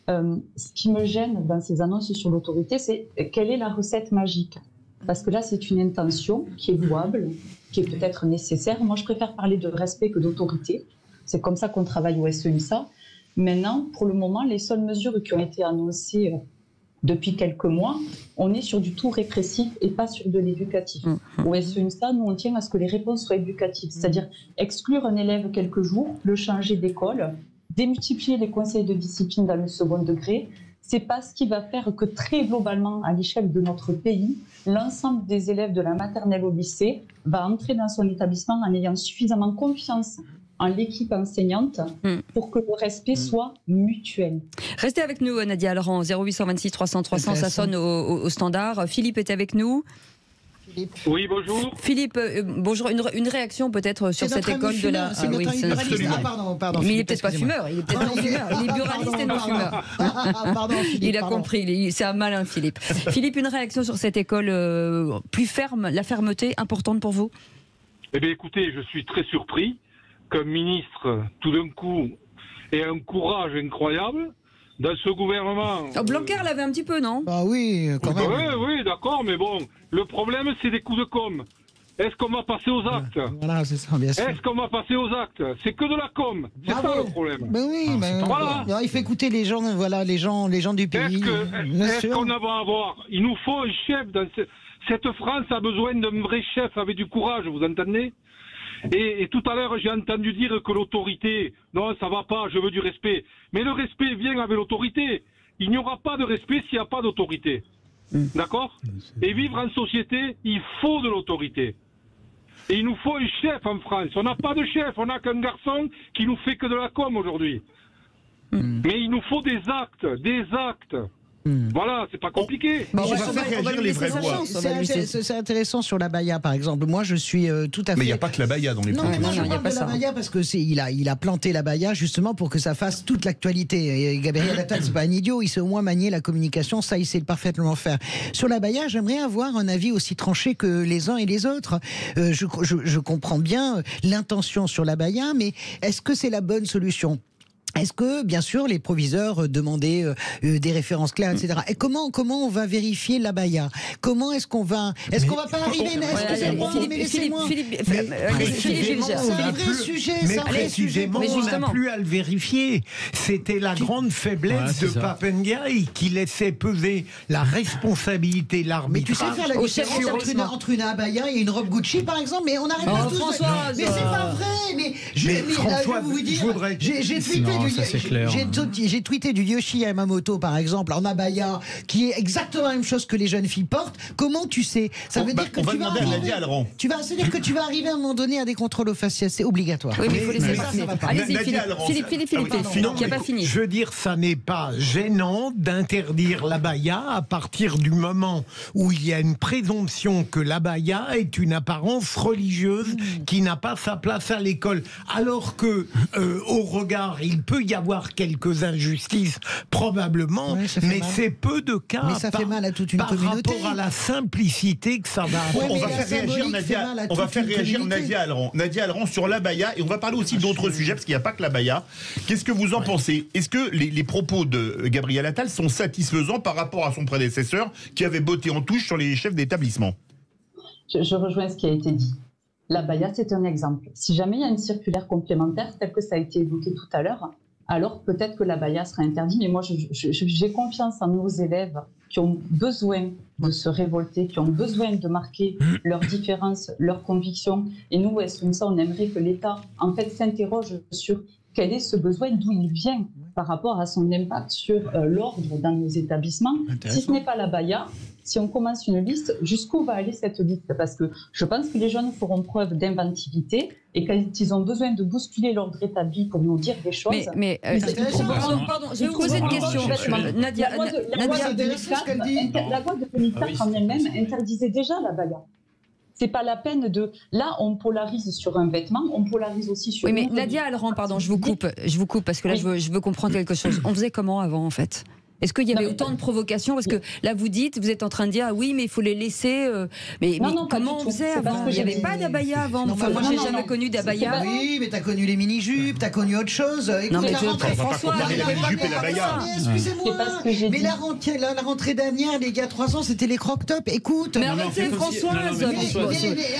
Ce qui me gêne dans ces annonces sur l'autorité, c'est quelle est la recette magique? Parce que là, c'est une intention qui est louable, qui est peut-être nécessaire. Moi, je préfère parler de respect que d'autorité. C'est comme ça qu'on travaille au SE-UNSA. Maintenant, pour le moment, les seules mesures qui ont été annoncées depuis quelques mois, on est sur du tout répressif et pas sur de l'éducatif. Au SEUNSA, nous, on tient à ce que les réponses soient éducatives, c'est-à-dire exclure un élève quelques jours, le changer d'école, démultiplier les conseils de discipline dans le second degré. C'est pas ce qui va faire que très globalement, à l'échelle de notre pays, l'ensemble des élèves de la maternelle au lycée va entrer dans son établissement en ayant suffisamment confiance en l'équipe enseignante pour que le respect soit mutuel. Restez avec nous, Nadia Alran, 0826 300 300, ça sonne au standard. Philippe est avec nous. Philippe. Oui, bonjour. Philippe, bonjour. Une réaction peut-être sur cette école de la... C'est notre ami buraliste. Pardon. Mais il n'est peut-être pas fumeur. Il est peut-être non fumeur. Il est buraliste et non fumeur. Pardon, Philippe. Il a compris. C'est un malin, Philippe. Philippe, une réaction sur cette école plus ferme, la fermeté importante pour vous? Eh bien, écoutez, je suis très surpris qu'un ministre, tout d'un coup, ait un courage incroyable. Dans ce gouvernement... Blanquer l'avait un petit peu, non? Ah oui, quand même. Oui, d'accord, mais bon, le problème, c'est des coups de com'. Est-ce qu'on va passer aux actes? Voilà, c'est ça, bien sûr. Est-ce qu'on va passer aux actes? C'est que de la com'. C'est ça le problème. Ben oui, voilà. Il faut écouter les gens, voilà, les gens du pays. Est-ce qu'on va avoir... Il nous faut un chef dans cette France a besoin d'un vrai chef avec du courage, vous entendez? Et tout à l'heure, j'ai entendu dire que l'autorité, non, ça va pas, je veux du respect. Mais le respect vient avec l'autorité. Il n'y aura pas de respect s'il n'y a pas d'autorité. D'accord? Et vivre en société, il faut de l'autorité. Et il nous faut un chef en France. On n'a pas de chef, on n'a qu'un garçon qui nous fait que de la com aujourd'hui. Mais il nous faut des actes. Voilà, c'est pas compliqué. On va faire réagir les vraies voix. C'est intéressant sur l'abaya, par exemple. Moi, je suis tout à fait... Mais il n'y a pas que l'abaya dans les propos. Non, je parle de l'abaya parce que il a planté l'abaya justement pour que ça fasse toute l'actualité. Et Gabriel Attal, c'est pas un idiot, il sait au moins manier la communication, ça, il sait parfaitement faire. Sur l'abaya, j'aimerais avoir un avis aussi tranché que les uns et les autres. Je comprends bien l'intention sur l'abaya, mais est-ce que c'est la bonne solution ? Est-ce que, bien sûr, les proviseurs demandaient des références claires, etc. Et comment on va vérifier l'abaya? Comment est-ce qu'on va... Est-ce qu'on va pas arriver... Précisément, on n'a plus à le vérifier. C'était la grande faiblesse de Papendiaï, qui laissait peser la responsabilité, l'arbitrage. Mais tu sais faire la différence entre une abaya et une robe Gucci, par exemple? Mais on n'arrête pas tous... Françoise, mais c'est pas vrai. Mais François, je vais vous dire, j'ai tweeté... J'ai tweeté du Yoshi Yamamoto, par exemple, en abaya, qui est exactement la même chose que les jeunes filles portent. Comment tu sais? Ça veut dire que tu vas arriver. Que tu vas arriver à un moment donné à des contrôles aux faciès. C'est obligatoire. Oui, mais il faut laisser passer. Allez-y, Philippe, qui n'a pas fini. Je veux dire, ça n'est pas gênant d'interdire l'abaya à partir du moment où il y a une présomption que l'abaya est une apparence religieuse qui n'a pas sa place à l'école. Alors que, au regard, il peut y avoir quelques injustices, probablement, mais c'est peu de cas. Mais ça fait mal à toute une communauté. Par rapport à la simplicité que ça va avoir. On va faire réagir Nadia Alran. Nadia Alran sur l'abaya, et on va parler aussi d'autres sujets, parce qu'il n'y a pas que l'abaya. Qu'est-ce que vous en pensez? Est-ce que les propos de Gabriel Attal sont satisfaisants par rapport à son prédécesseur, qui avait botté en touche sur les chefs d'établissement? Je rejoins ce qui a été dit. L'abaya, c'est un exemple. Si jamais il y a une circulaire complémentaire, telle que ça a été évoqué tout à l'heure, alors peut-être que l'abaya sera interdit. Mais moi, j'ai confiance en nos élèves qui ont besoin de se révolter, qui ont besoin de marquer leurs différences, leurs convictions. Et nous, SEUNSA, on aimerait que l'État, en fait, s'interroge sur quel est ce besoin, d'où il vient par rapport à son impact sur l'ordre dans nos établissements. Si ce n'est pas l'abaya, si on commence une liste, jusqu'où va aller cette liste? Parce que je pense que les jeunes feront preuve d'inventivité et quand ils ont besoin de bousculer l'ordre établi pour nous dire des choses... Pardon, je vais vous poser une question. Nadia, la loi de 2004 en elle-même interdisait déjà l'abaya. C'est pas la peine de... Là, on polarise sur un vêtement, on polarise aussi sur... Oui, mais Nadia Alran, pardon, je vous coupe parce que là, je veux comprendre quelque chose. On faisait comment avant, en fait? Est-ce qu'il y avait autant de provocations? Parce que là, vous êtes en train de dire, ah oui, mais il faut les laisser. Mais comment on faisait avant? Il n'y avait pas d'abaya avant. Enfin, moi, j'ai jamais connu d'abaya. Oui, mais t'as connu les mini-jupes, t'as connu autre chose. Non, mais François, excusez-moi. Mais la rentrée dernière, les gars, 3 ans, c'était les croque-top. Écoute. Mais arrêtez, Françoise.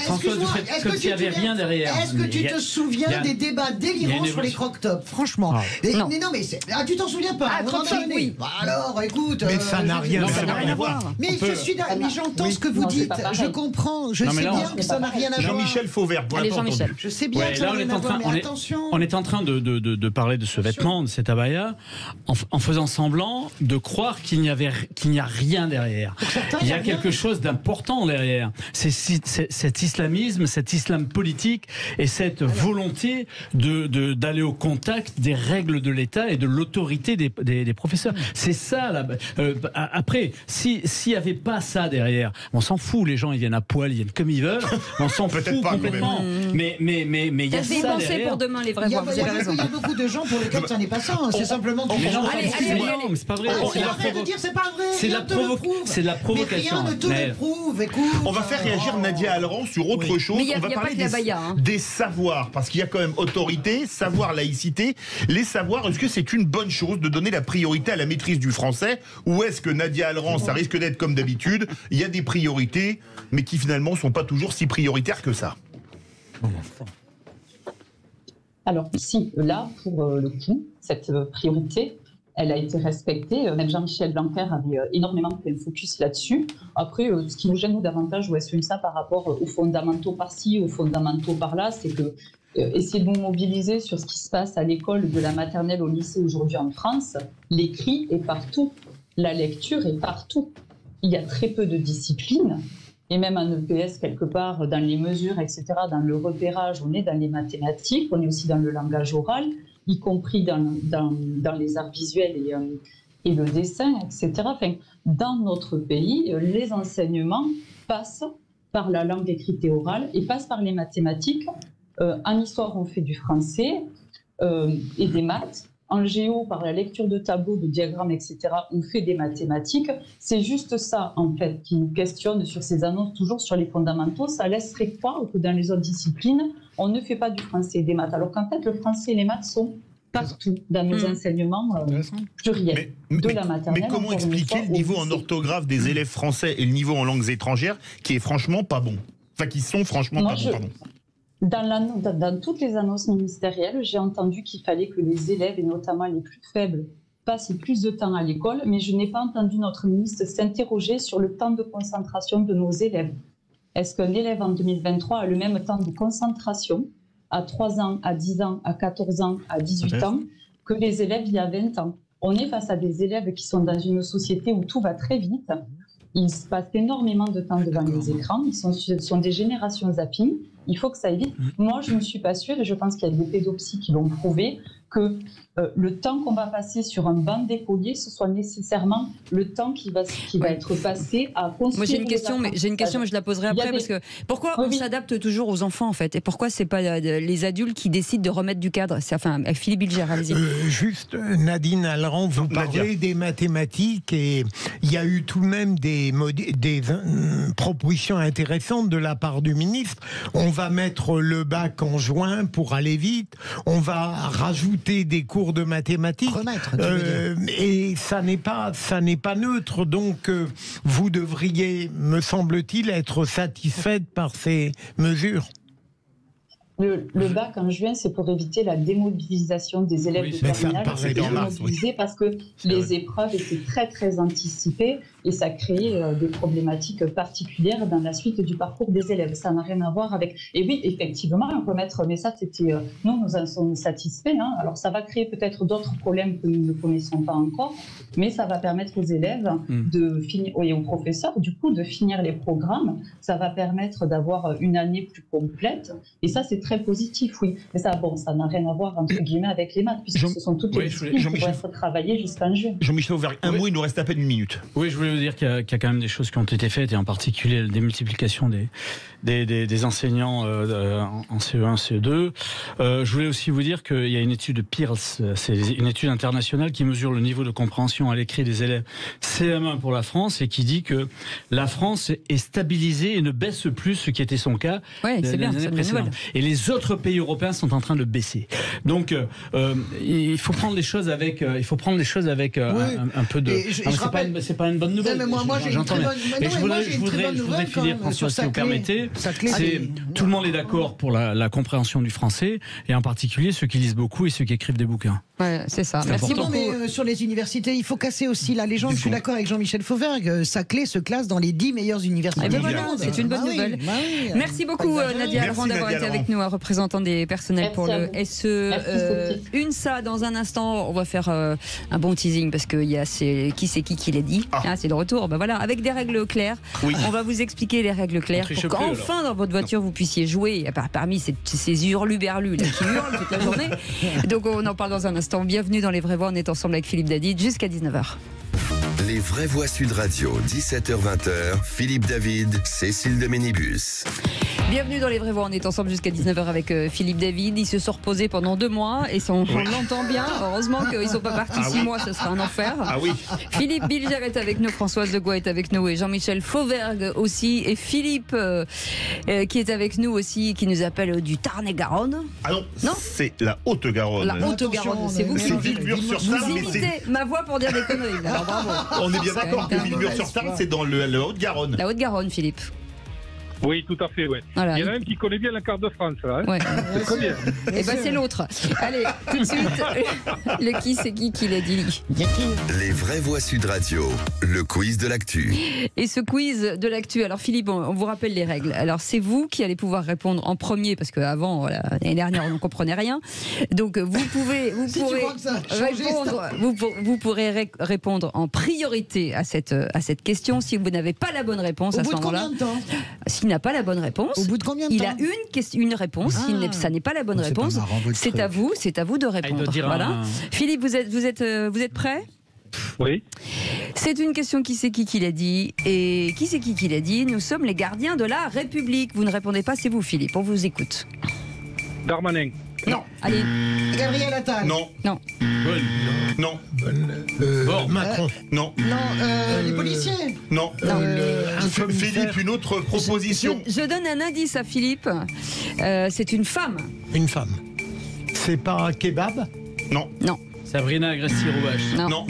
Françoise, comme s'il n'y avait rien derrière. Est-ce que tu te souviens des débats délirants sur les croque-top? Franchement. Mais non, mais tu t'en souviens pas? Ah, croque-top, oui. alors, écoute. Mais ça n'a rien à voir. Mais j'entends ce que vous dites. Je comprends. Je sais bien que ça n'a rien à voir. Jean-Michel Fauvert, vous l'avez entendu. Je sais bien que ça n'a rien à voir, mais attention. On est en train de parler de ce vêtement, de cet abaya, en faisant semblant de croire qu'il n'y a rien derrière. Il y a quelque chose d'important derrière. C'est cet islamisme, cet islam politique et cette volonté d'aller au contact des règles de l'État et de l'autorité des professeurs. C'est ça. Après, s'il n'y avait pas ça derrière, on s'en fout. Les gens, ils viennent à poil, ils viennent comme ils veulent. On s'en fout complètement. Mais il y a ça derrière. Pour demain, les vraies voix. Vous avez raison. Il y a beaucoup de gens pour lesquels ça n'est pas ça. C'est simplement. Allez, c'est pas vrai. Arrête de dire c'est pas vrai. C'est de la provocation. Mais rien ne te le prouve. Écoute. On va faire réagir Nadia Alran sur autre chose. Mais on va parler des savoirs, parce qu'il y a quand même autorité, savoir, laïcité. Les savoirs, est-ce que c'est une bonne chose de donner la priorité à la maîtrise du français, ou est-ce que Nadia Alran, ça risque d'être comme d'habitude, il y a des priorités, mais qui finalement sont pas toujours si prioritaires que ça? Alors si, là, pour le coup, cette priorité, elle a été respectée. Même Jean-Michel Blanquer avait énormément fait un focus là-dessus. Après, ce qui nous gêne nous davantage, ça par rapport aux fondamentaux par-ci, aux fondamentaux par-là, c'est que essayer de nous mobiliser sur ce qui se passe à l'école, de la maternelle au lycée aujourd'hui en France, l'écrit est partout, la lecture est partout. Il y a très peu de disciplines. Et même en EPS, quelque part, dans les mesures, etc., dans le repérage, on est dans les mathématiques, on est aussi dans le langage oral, y compris dans les arts visuels et le dessin, etc. Enfin, dans notre pays, les enseignements passent par la langue écrite et orale et passent par les mathématiques. En histoire, on fait du français et des maths. En géo, par la lecture de tableaux, de diagrammes, etc., on fait des mathématiques. C'est juste ça, en fait, qui nous questionne sur ces annonces, toujours sur les fondamentaux. Ça laisserait croire que dans les autres disciplines, on ne fait pas du français et des maths. Alors qu'en fait, le français et les maths sont partout dans nos enseignements pluriels de la maternelle. Mais comment expliquer le niveau en orthographe des élèves français et le niveau en langues étrangères qui est franchement pas bon? Enfin, qui sont franchement pas bons, pardon. Dans toutes les annonces ministérielles, j'ai entendu qu'il fallait que les élèves, et notamment les plus faibles, passent plus de temps à l'école, mais je n'ai pas entendu notre ministre s'interroger sur le temps de concentration de nos élèves. Est-ce qu'un élève en 2023 a le même temps de concentration à 3 ans, à 10 ans, à 14 ans, à 18 ans que les élèves il y a 20 ans? On est face à des élèves qui sont dans une société où tout va très vite. Ils passent énormément de temps devant les écrans. Ils sont des générations zapping. Il faut que ça aille vite. Moi, je ne suis pas sûre, et je pense qu'il y a des pédopsies qui l'ont prouvé, que le temps qu'on va passer sur un banc d'écolier, ce soit nécessairement le temps qui va être passé à construire. Moi, j'ai une question, mais je la poserai après, parce que pourquoi on s'adapte toujours aux enfants, en fait, et pourquoi c'est pas les adultes qui décident de remettre du cadre? Enfin, Philippe Bilger, allez-y. Juste, Nadine Alran, vous parlez des mathématiques, et il y a eu tout de même des propositions intéressantes de la part du ministre. On va mettre le bac en juin pour aller vite. On va rajouter des cours de mathématiques. Et ça n'est pas neutre. Donc, vous devriez, me semble-t-il, être satisfaite par ces mesures. Le bac en juin, c'est pour éviter la démobilisation des élèves de terminale. C'est démobilisé parce que les épreuves étaient très très anticipées et ça créait des problématiques particulières dans la suite du parcours des élèves. Ça n'a rien à voir avec... Et oui, effectivement, on peut mettre... Mais ça, c'était... nous en sommes satisfaits. Hein. Alors, ça va créer peut-être d'autres problèmes que nous ne connaissons pas encore, mais ça va permettre aux élèves de finir... et aux professeurs, du coup, de finir les programmes. Ça va permettre d'avoir une année plus complète. Et ça, c'est très positif, oui. Mais ça, ça n'a rien à voir, entre guillemets, avec les maths, puisque ce sont toutes les disciplines qui vont être travaillées jusqu'en juin. Jean-Michel Auvergne, un mot, il nous reste à peine une minute. Oui, je voulais vous dire qu'il y a quand même des choses qui ont été faites, et en particulier la démultiplication des enseignants en CE1, CE2. Je voulais aussi vous dire qu'il y a une étude de Pearls, c'est une étude internationale qui mesure le niveau de compréhension à l'écrit des élèves CM1 pour la France, et qui dit que la France est stabilisée et ne baisse plus, ce qui était son cas l'année précédente. Et les autres pays européens sont en train de baisser. Donc, il faut prendre les choses avec, un peu de. C'est pas une bonne nouvelle. Mais moi j'ai une très bonne nouvelle. Je voudrais finir, François, si vous permettez. Tout le monde est d'accord pour la compréhension du français, et en particulier ceux qui lisent beaucoup et ceux qui écrivent des bouquins. Ouais, c'est ça. Merci beaucoup. Mais sur les universités, il faut casser aussi la légende. Je suis d'accord avec Jean-Michel Fauvergue. Saclay se classe dans les 10 meilleures universités. Ben voilà, c'est une bonne nouvelle. Merci beaucoup Nadia Laurent d'avoir été avec nous, représentant des personnels pour le SE. UNSA, dans un instant, on va faire un bon teasing parce qu'il y a qui c'est qui l'a dit. C'est le retour. Ben voilà, avec des règles claires. Oui. On va vous expliquer les règles claires pour qu'enfin dans votre voiture vous puissiez jouer parmi ces hurluberlus là, qui hurlent toute la journée. Donc on en parle dans un instant. Bienvenue dans Les Vraies Voix. On est ensemble avec Philippe David jusqu'à 19h. Les Vraies Voix Sud Radio, 17h-20h, Philippe David, Cécile de Ménibus. Bienvenue dans Les Vraies Voix, on est ensemble jusqu'à 19h avec Philippe David. Ils se sont reposés pendant 2 mois et on l'entend bien. Heureusement qu'ils ne sont pas partis 6 mois, ce sera un enfer. Ah oui. Philippe Bilger est avec nous, Françoise Degois est avec nous et Jean-Michel Fauvergue aussi. Et Philippe qui est avec nous aussi, qui nous appelle du Tarn-et-Garonne. Ah non, c'est la Haute-Garonne. La Haute-Garonne, c'est vous qui Villemur-sur-Tarn. Vous imitez ma voix pour dire des conneries. Alors bravo. On est bien d'accord que Villemur-sur-Tarn, c'est dans le Haute-Garonne. La Haute-Garonne, Philippe. Oui, tout à fait, ouais. Voilà. Il y en a un qui connaît bien la carte de France, là. Hein. Ouais. Et ben c'est l'autre. Allez, tout de suite, le qui c'est qui l'a dit. Les Vraies Voix Sud Radio, le quiz de l'actu. Et ce quiz de l'actu, alors Philippe, on vous rappelle les règles. Alors c'est vous qui allez pouvoir répondre en premier, parce qu'avant, voilà, l'année dernière, on ne comprenait rien. Donc vous pourrez répondre en priorité à cette question. Si vous n'avez pas la bonne réponse à ce moment-là. S'il n'a pas la bonne réponse, au bout de combien de temps il a une réponse. Ça n'est pas la bonne réponse, c'est à vous de répondre. Voilà. Philippe, vous êtes prêt? Oui. C'est une question qui c'est qui l'a dit. Et qui c'est qui l'a dit? Nous sommes les gardiens de la République. Vous ne répondez pas, c'est vous Philippe, on vous écoute. Darmanin. Non. Allez. Gabriel Attal. Non. Non. Non. Macron. Non. Les policiers. Non. Philippe, une autre proposition. Je donne un indice à Philippe. C'est une femme. Une femme. C'est pas kebab? Non. Non. Sabrina Agresti-Roubache. Non.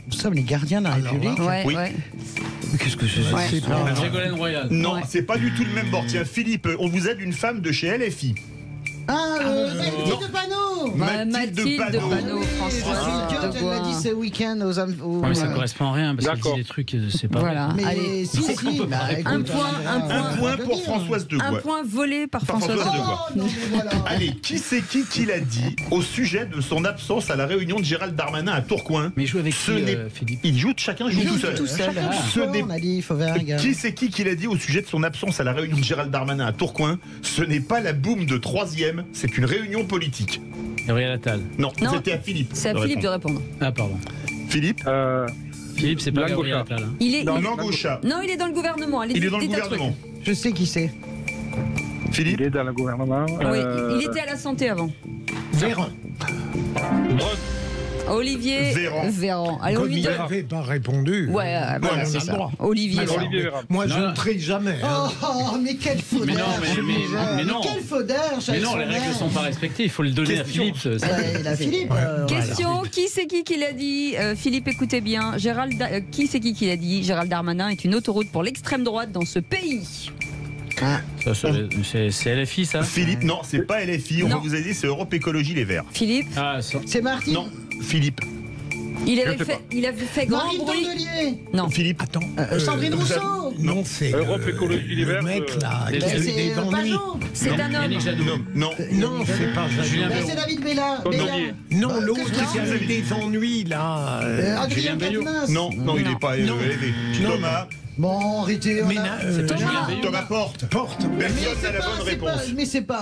Nous sommes les gardiens de la République. Oui. Mais qu'est-ce que c'est Ségolène Royal. Non, c'est pas du tout le même bord. Tiens, Philippe, on vous aide une femme de chez LFI. Mathilde Panot. Mathilde Panot, François. Elle l'a dit ce week-end aux mais ça correspond à rien, parce qu'elle dit des trucs, c'est pas voilà. Mais allez, un point pour Françoise Degois. Un point volé par Françoise Degois. Allez, qui c'est qui l'a dit au sujet de son absence à la réunion de Gérald Darmanin à Tourcoing? Mais il joue avec Philippe. Il joue, chacun joue tout seul. On a dit Fauvergue. Qui c'est qui l'a dit au sujet de son absence à la réunion de Gérald Darmanin à Tourcoing? Ce n'est pas la boum de 3e, c'est une réunion politique. Gabriel Attal. Non, c'était à Philippe. C'est à Philippe de répondre. Ah, pardon. Philippe Philippe, c'est pas Gabriel Attal. Il est Langaucha. Non, il est dans le gouvernement. Il est dans le gouvernement. Je sais qui c'est. Philippe. Il est dans le gouvernement. Oui, il était à la santé avant. Véran. Olivier Véran. Allez, comme il n'avait pas répondu. Voilà, c'est ça. Olivier Véran. Moi, je ne trie jamais. Oh, mais quel faux d'air. Mais non. Quel faux d'air. Mais non, les règles ne sont pas respectées. Il faut le donner à Philippe. Philippe. Question, qui c'est qui l'a dit? Philippe, écoutez bien. Qui c'est qui l'a dit? Gérald Darmanin est une autoroute pour l'extrême droite dans ce pays. C'est LFI, ça? Philippe, non, c'est pas LFI. On va vous aider, c'est Europe Écologie Les Verts. Philippe. C'est Martine. Non, Philippe. Il avait fait grand Marie bruit. Tondelier. Non. Philippe. Attends. Sandrine Rousseau. Non, c'est Europe Écologie Les Verts. le mec là. C'est Pajot. C'est un homme. Non. Non, c'est pas Julien. C'est David Bella. Non, l'autre qui a eu des ennuis là. Adrien Quatennens. Non, il n'est pas élevé. Thomas. Bon, arrêtez. Thomas Porte. Personne n'a la bonne réponse.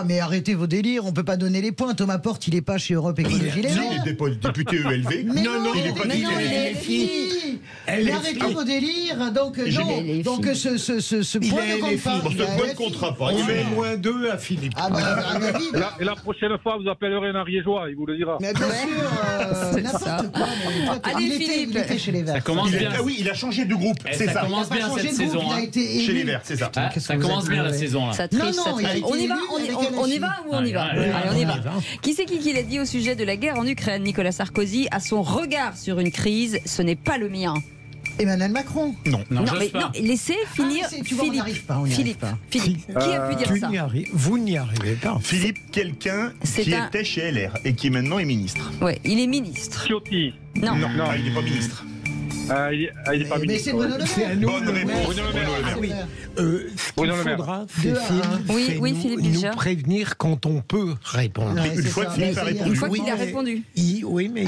Mais arrêtez vos délires, on peut pas donner les points. Thomas Porte, il est pas chez Europe Écologie Les Verts. Il n'était pas député ELV. Non, il est pas il est LFI. Mais arrêtez vos délires. Donc ce point ne compte pas. Bon, ce point ne comptera pas. On met -2 à Philippe. Et la prochaine fois, vous appellerez un ariégeois, il vous le dira. Mais bien sûr, n'importe quoi. Allez, Philippe. Il était chez les Verts. Ça commence bien. Ah oui, il a changé de groupe. C'est ça. Ça commence bien cette saison. Chez les Verts, c'est ça. Ça commence bien la saison là. Ça triche, ça triche. On y va ou on y va? Allez, on y va. Qui c'est qui l'a dit au sujet de la guerre en Ukraine? Nicolas Sarkozy a son regard sur une crise, ce n'est pas le mien. Emmanuel Macron. Non, laissez finir Philippe. Philippe. Qui a pu dire ça? Vous n'y arrivez pas. Philippe, quelqu'un qui était chez LR et qui maintenant est ministre. Ouais, il est ministre. Ciotti. Non, il n'est pas ministre. Il n'est pas ministre. Mais c'est Bruno Le Maire. Bonne réponse. Ce qu'il faudra, Cécile, c'est nous prévenir quand on peut répondre. Une fois que Philippe a répondu. Une fois qu'il a répondu. Oui, mais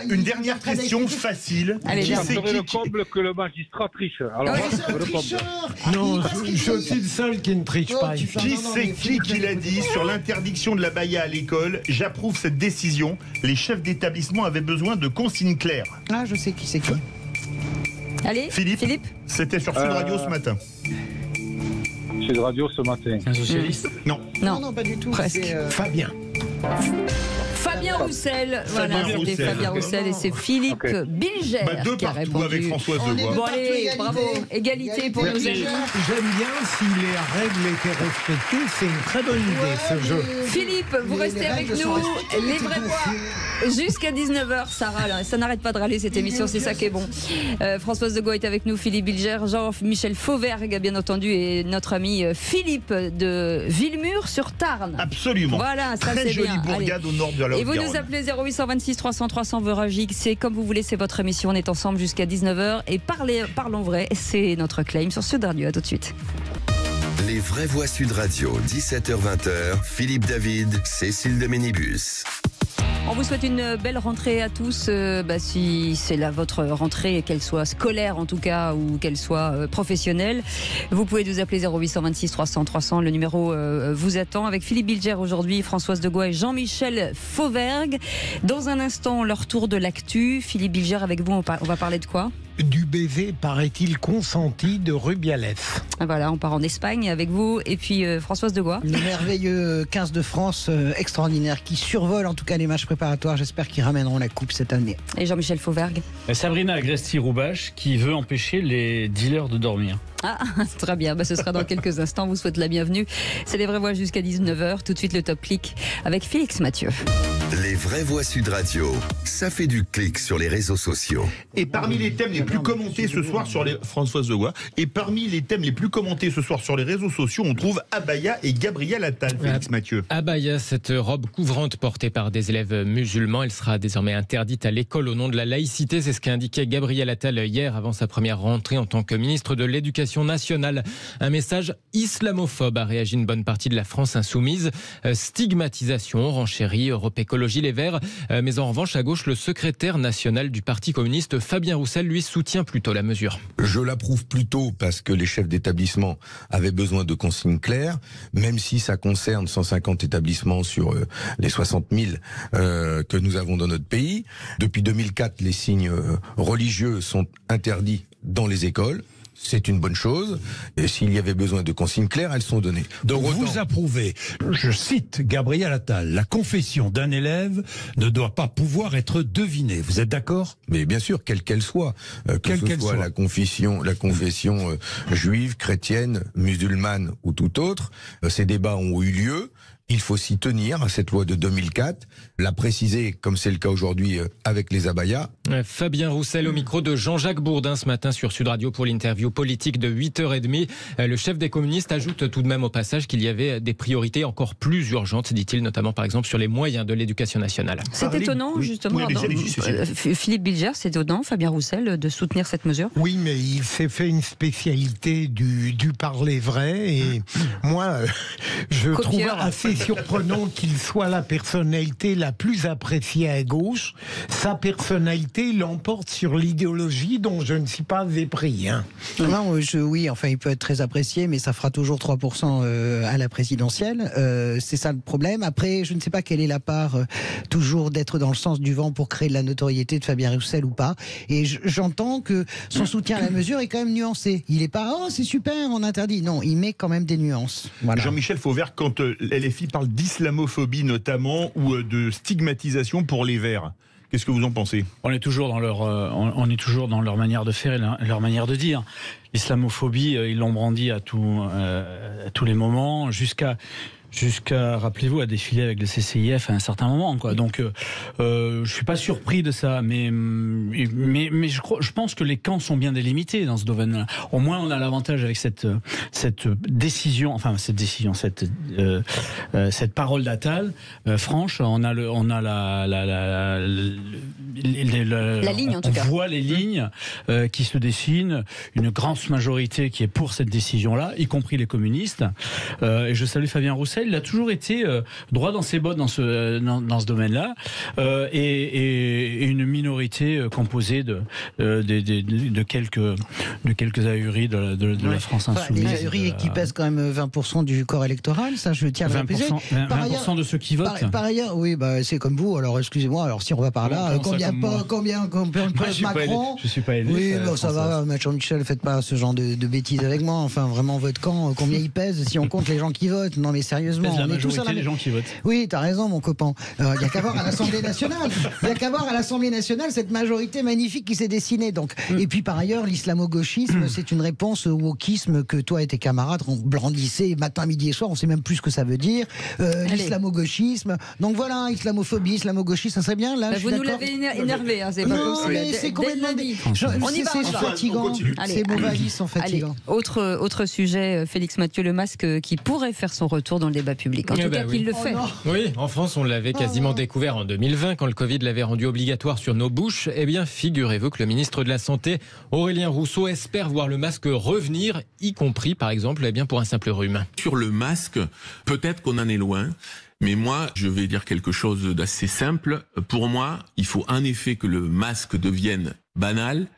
une dernière question facile. Qui serait le comble que le magistrat triche? Alors, non, je suis le seul qui ne triche pas. Qui c'est qui l'a dit sur l'interdiction de l'abaya à l'école? J'approuve cette décision. Les chefs d'établissement avaient besoin de consignes claires. Ah, je sais qui c'est qui. Allez, Philippe. C'était sur Sud Radio ce matin. Sud Radio ce matin. Un socialiste? Non, pas du tout. Presque. Fabien Roussel, voilà, c'était Fabien Roussel et c'est Philippe Bilger qui a répondu. Avec Françoise Degois. Bon allez, bravo, égalité pour nos amis. J'aime bien si les règles étaient respectées, c'est une très bonne idée ce jeu. Philippe, vous restez avec nous, les vrais voix, jusqu'à 19h, ça râle, ça n'arrête pas de râler cette émission, c'est ça qui est bon. Françoise Degois est avec nous, Philippe Bilger, Jean-Michel Fauvergue bien entendu et notre ami Philippe de Villemur-sur-Tarn. Absolument. Voilà, ça très c'est bien. Jolie bourgade au nord de la Haute-Garonne. Et vous nous appelez 0826 300 300 Veragique, c'est comme vous voulez, c'est votre émission, on est ensemble jusqu'à 19h et parlons vrai, c'est notre claim sur Sud Radio. À tout de suite. Les vraies voix Sud Radio, 17h-20h, Philippe David, Cécile de Ménibus. On vous souhaite une belle rentrée à tous, si c'est là votre rentrée, qu'elle soit scolaire en tout cas ou qu'elle soit professionnelle. Vous pouvez nous appeler 0826 300 300, le numéro vous attend. Avec Philippe Bilger aujourd'hui, Françoise Degois et Jean-Michel Fauvergue. Dans un instant, leur tour de l'actu. Philippe Bilger, avec vous, on va parler de quoi ? Du baiser, paraît-il, consenti de Rubiales. Voilà, on part en Espagne avec vous. Et puis Françoise Degois. Le merveilleux 15 de France extraordinaire qui survole en tout cas les matchs préparatoires. J'espère qu'ils ramèneront la coupe cette année. Et Jean-Michel Fauvergue. Sabrina Agresti-Roubache qui veut empêcher les dealers de dormir. Ah, très bien, ce sera dans quelques instants. On vous souhaite la bienvenue. C'est les vraies voix jusqu'à 19h. Tout de suite le top clic avec Félix Mathieu. Les vraies voix Sud Radio, ça fait du clic sur les réseaux sociaux. Et parmi les thèmes les plus commentés ce soir sur les Françoise Degois, et parmi les thèmes les plus commentés ce soir sur les réseaux sociaux, on trouve Abaya et Gabriel Attal. Félix Mathieu. Abaya, cette robe couvrante portée par des élèves musulmans, elle sera désormais interdite à l'école au nom de la laïcité. C'est ce qu'a indiqué Gabriel Attal hier avant sa première rentrée en tant que ministre de l'Éducation nationale. Un message islamophobe a réagi une bonne partie de la France insoumise. Stigmatisation, renchérie, Europe Écologie Les Verts. Mais en revanche, à gauche, le secrétaire national du Parti communiste, Fabien Roussel, lui soutient plutôt la mesure. Je l'approuve plutôt parce que les chefs d'établissement avaient besoin de consignes claires, même si ça concerne 150 établissements sur les 60 000 que nous avons dans notre pays. Depuis 2004, les signes religieux sont interdits dans les écoles. C'est une bonne chose. Et s'il y avait besoin de consignes claires, elles sont données. Donc vous approuvez, je cite Gabriel Attal, la confession d'un élève ne doit pas pouvoir être devinée. Vous êtes d'accord ? Mais bien sûr, quelle qu'elle soit. Que ce soit la confession juive, chrétienne, musulmane ou tout autre, ces débats ont eu lieu. Il faut s'y tenir à cette loi de 2004, la préciser comme c'est le cas aujourd'hui avec les abayas. Fabien Roussel au micro de Jean-Jacques Bourdin ce matin sur Sud Radio pour l'interview politique de 8h30. Le chef des communistes ajoute tout de même au passage qu'il y avait des priorités encore plus urgentes, dit-il, notamment par exemple sur les moyens de l'éducation nationale. C'est étonnant justement, Philippe Bilger, c'est étonnant, Fabien Roussel, de soutenir cette mesure. Oui, mais il s'est fait une spécialité du parler vrai et moi, je trouve assez surprenant qu'il soit la personnalité la plus appréciée à gauche. Sa personnalité l'emporte sur l'idéologie dont je ne suis pas épris. Non, oui, enfin, il peut être très apprécié, mais ça fera toujours 3% à la présidentielle. C'est ça le problème. Après, je ne sais pas quelle est la part toujours d'être dans le sens du vent pour créer de la notoriété de Fabien Roussel ou pas. Et j'entends que son soutien à la mesure est quand même nuancé. Il n'est pas « Oh, c'est super, on interdit ». Non, il met quand même des nuances. Voilà. Jean-Michel Fauvergue, quand LFI parle d'islamophobie notamment ou de stigmatisation pour les Verts, qu'est-ce que vous en pensez ? On est toujours dans leur manière de faire et leur manière de dire. L'islamophobie, ils l'ont brandi à tous les moments, jusqu'à jusqu'à, rappelez-vous, à défiler avec le CCIF à un certain moment, quoi. Donc, je suis pas surpris de ça, mais je pense que les camps sont bien délimités dans ce domaine-là. Au moins, on a l'avantage avec cette décision, cette parole d'Attal franche. On a la ligne, en tout cas. On voit les lignes qui se dessinent, une grande majorité qui est pour cette décision-là, y compris les communistes. Et je salue Fabien Roussel, il a toujours été droit dans ses bottes dans ce domaine-là, et une minorité composée de quelques ahuris de la France insoumise. Les ahuris qui pèsent quand même 20% du corps électoral, ça je tiens à le répéter. 20% de ceux qui votent. Par ailleurs, oui, c'est comme vous. Alors excusez-moi. Alors si on va par là, combien pèse Macron? Je suis pas élu. Oui, ça va, Jean-Michel, faites pas ce genre de bêtises avec moi. Enfin, vraiment, votre camp, combien il pèse si on compte les gens qui votent? Non, mais sérieusement, on est tous à les gens qui votent. Oui, t'as raison, mon copain. Il n'y a qu'à voir à l'Assemblée nationale. Il n'y a qu'à voir à l'Assemblée nationale cette majorité magnifique qui s'est dessinée. Donc, et puis par ailleurs, l'islamo-gauchisme, c'est une réponse au wokisme que toi et tes camarades brandissaient matin, midi et soir. On sait même plus ce que ça veut dire. L'islamo-gauchisme. Donc voilà, islamophobie, islamo-gauchisme, ça serait bien. Là, vous nous l'avez énervé, hein, c'est pas possible. Mais c'est complètement on y va. C'est fatigant. Ces mots valises sont fatigants. Autre sujet, Félix Mathieu, le masque qui pourrait faire son retour dans le débat public. En tout cas, qu'il le fait. Oui, en France, on l'avait quasiment découvert en 2020 quand le Covid l'avait rendu obligatoire sur nos bouches. Eh bien, figurez-vous que le ministre de la Santé, Aurélien Rousseau, espère voir le masque revenir, y compris, par exemple, pour un simple rhume. Sur le masque, peut-être qu'on en est loin. Mais moi, je vais dire quelque chose d'assez simple. Pour moi, il faut en effet que le masque devienne banal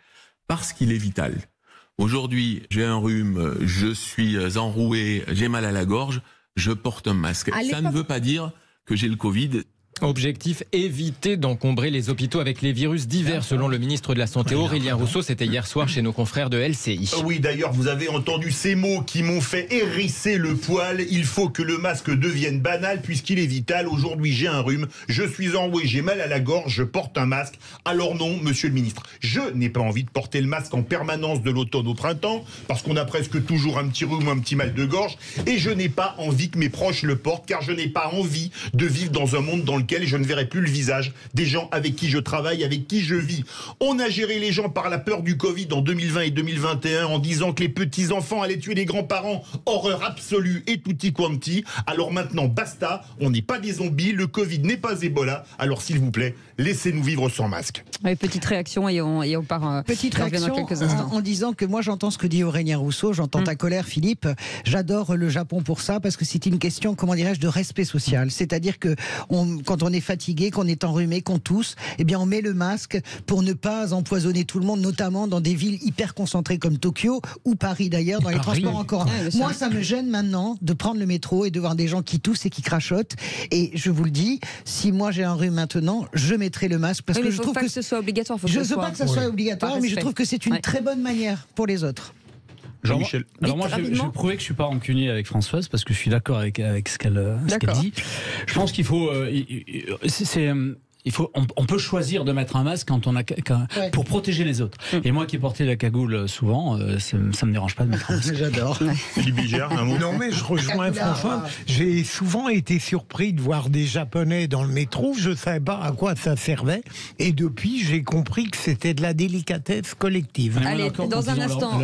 parce qu'il est vital. Aujourd'hui, j'ai un rhume, je suis enroué, j'ai mal à la gorge, je porte un masque. Ça ne veut pas dire que j'ai le Covid. Objectif, éviter d'encombrer les hôpitaux avec les virus divers, selon le ministre de la Santé Aurélien Rousseau. C'était hier soir chez nos confrères de LCI. Oui, d'ailleurs, vous avez entendu ces mots qui m'ont fait hérisser le poil. Il faut que le masque devienne banal puisqu'il est vital. Aujourd'hui, j'ai un rhume, je suis enroué, j'ai mal à la gorge, je porte un masque. Alors non, monsieur le ministre, je n'ai pas envie de porter le masque en permanence de l'automne au printemps parce qu'on a presque toujours un petit rhume ou un petit mal de gorge. Et je n'ai pas envie que mes proches le portent car je n'ai pas envie de vivre dans un monde dans lequel je ne verrai plus le visage des gens avec qui je travaille, avec qui je vis. On a géré les gens par la peur du Covid en 2020 et 2021 en disant que les petits-enfants allaient tuer les grands-parents. Horreur absolue et tutti quanti. Alors maintenant, basta, on n'est pas des zombies, le Covid n'est pas Ebola. Alors s'il vous plaît, laissez-nous vivre sans masque. Oui, petite réaction et on part petite réaction dans quelques instants. En disant que moi j'entends ce que dit Aurélien Rousseau, j'entends ta colère, Philippe. J'adore le Japon pour ça parce que c'est une question, comment dirais-je, de respect social. C'est-à-dire que quand on est fatigué, qu'on est enrhumé, qu'on tousse, eh bien on met le masque pour ne pas empoisonner tout le monde, notamment dans des villes hyper concentrées comme Tokyo ou Paris d'ailleurs, dans les transports en commun. Moi, ça me gêne maintenant de prendre le métro et de voir des gens qui toussent et qui crachotent. Et je vous le dis, si moi j'ai un rhume maintenant, je mettrai le masque parce que je trouve pas que ce soit obligatoire. Je ne veux pas que ça soit obligatoire, mais je trouve que c'est une très bonne manière pour les autres. Jean-Michel. Alors moi, je vais prouver que je suis pas rancunier avec Françoise parce que je suis d'accord avec ce qu'elle dit. Je pense qu'il faut, on peut choisir de mettre un masque quand on a pour protéger les autres. Et moi qui ai porté la cagoule souvent, ça me dérange pas de mettre un masque. J'adore. Philippe Bilger, un mot. Non mais je rejoins François. J'ai souvent été surpris de voir des Japonais dans le métro. Je savais pas à quoi ça servait. Et depuis, j'ai compris que c'était de la délicatesse collective. Allez, dans un instant,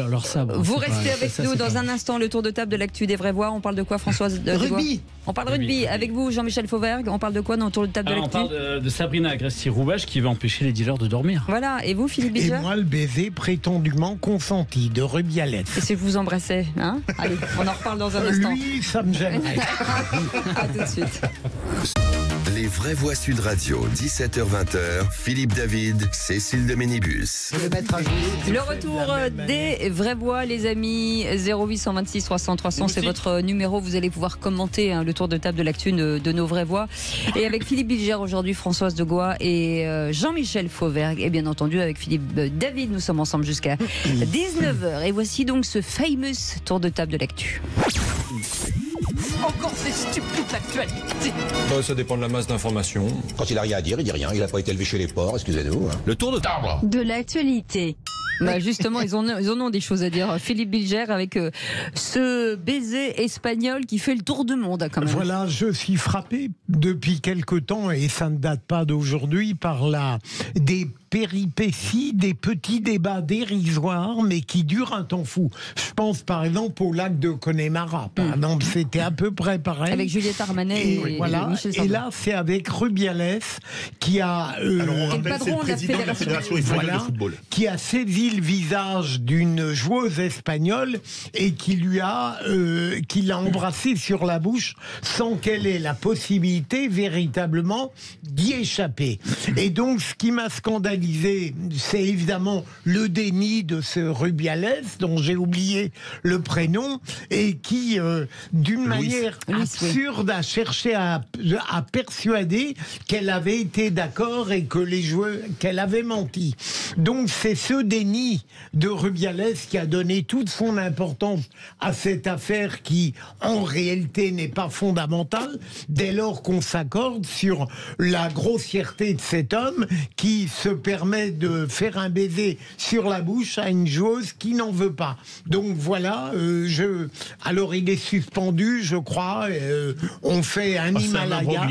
vous restez avec nous. Dans un instant, le tour de table de l'actu des vraies voix. On parle de quoi, Françoise? Rugby. On parle rugby. Avec vous, Jean-Michel Fauvergue. On parle de quoi dans le tour de table de l'actu? On parle de Sabrina Agresti-Roubache qui veut empêcher les dealers de dormir. Voilà, et vous, Philippe Bilger? Et moi, le baiser prétendument consenti de Rubialette. Et si je vous embrassais, hein? Allez, on en reparle dans un instant. Lui, ça me gêne. À tout de suite. Les vraies voix Sud Radio, 17h-20h, Philippe David, Cécile de Ménibus. Le retour des vraies voix, les amis. 0826 300 300, c'est votre numéro. Vous allez pouvoir commenter le tour de table de l'actu de nos vraies voix. Et avec Philippe Bilger aujourd'hui, Françoise de Gois et Jean-Michel Fauvergue. Et bien entendu, avec Philippe David, nous sommes ensemble jusqu'à 19h. Et voici donc ce fameux tour de table de l'actu. Encore ces stupides actualités. Ça dépend de la masse d'informations. Quand il a rien à dire, il dit rien. Il n'a pas été élevé chez les porcs, excusez-nous. Le tour de table de l'actualité. Bah justement, ils en ont des choses à dire. Philippe Bilger avec ce baiser espagnol qui fait le tour du monde quand même. Voilà, je suis frappé depuis quelque temps, et ça ne date pas d'aujourd'hui, par des péripéties, des petits débats dérisoires, mais qui durent un temps fou. Je pense par exemple au lac de Connemara. Par exemple, c'était à peu près pareil. Avec Juliette Armanet et voilà. Michel Sardou. Et là, c'est avec Rubiales qui a... Alors on rappelle, c'est le président de la Fédération espagnole de football. Qui a saisi le visage d'une joueuse espagnole et qui l'a embrassée sur la bouche sans qu'elle ait la possibilité véritablement d'y échapper. Et donc, ce qui m'a scandalisé, c'est évidemment le déni de ce Rubiales, dont j'ai oublié le prénom, et qui, d'une manière absurde, a cherché à persuader qu'elle avait été d'accord et que qu'elle avait menti. Donc c'est ce déni de Rubiales qui a donné toute son importance à cette affaire qui, en réalité, n'est pas fondamentale, dès lors qu'on s'accorde sur la grossièreté de cet homme qui se permet de faire un baiser sur la bouche à une joueuse qui n'en veut pas. Donc voilà, alors il est suspendu, je crois, on fait un Himalaya,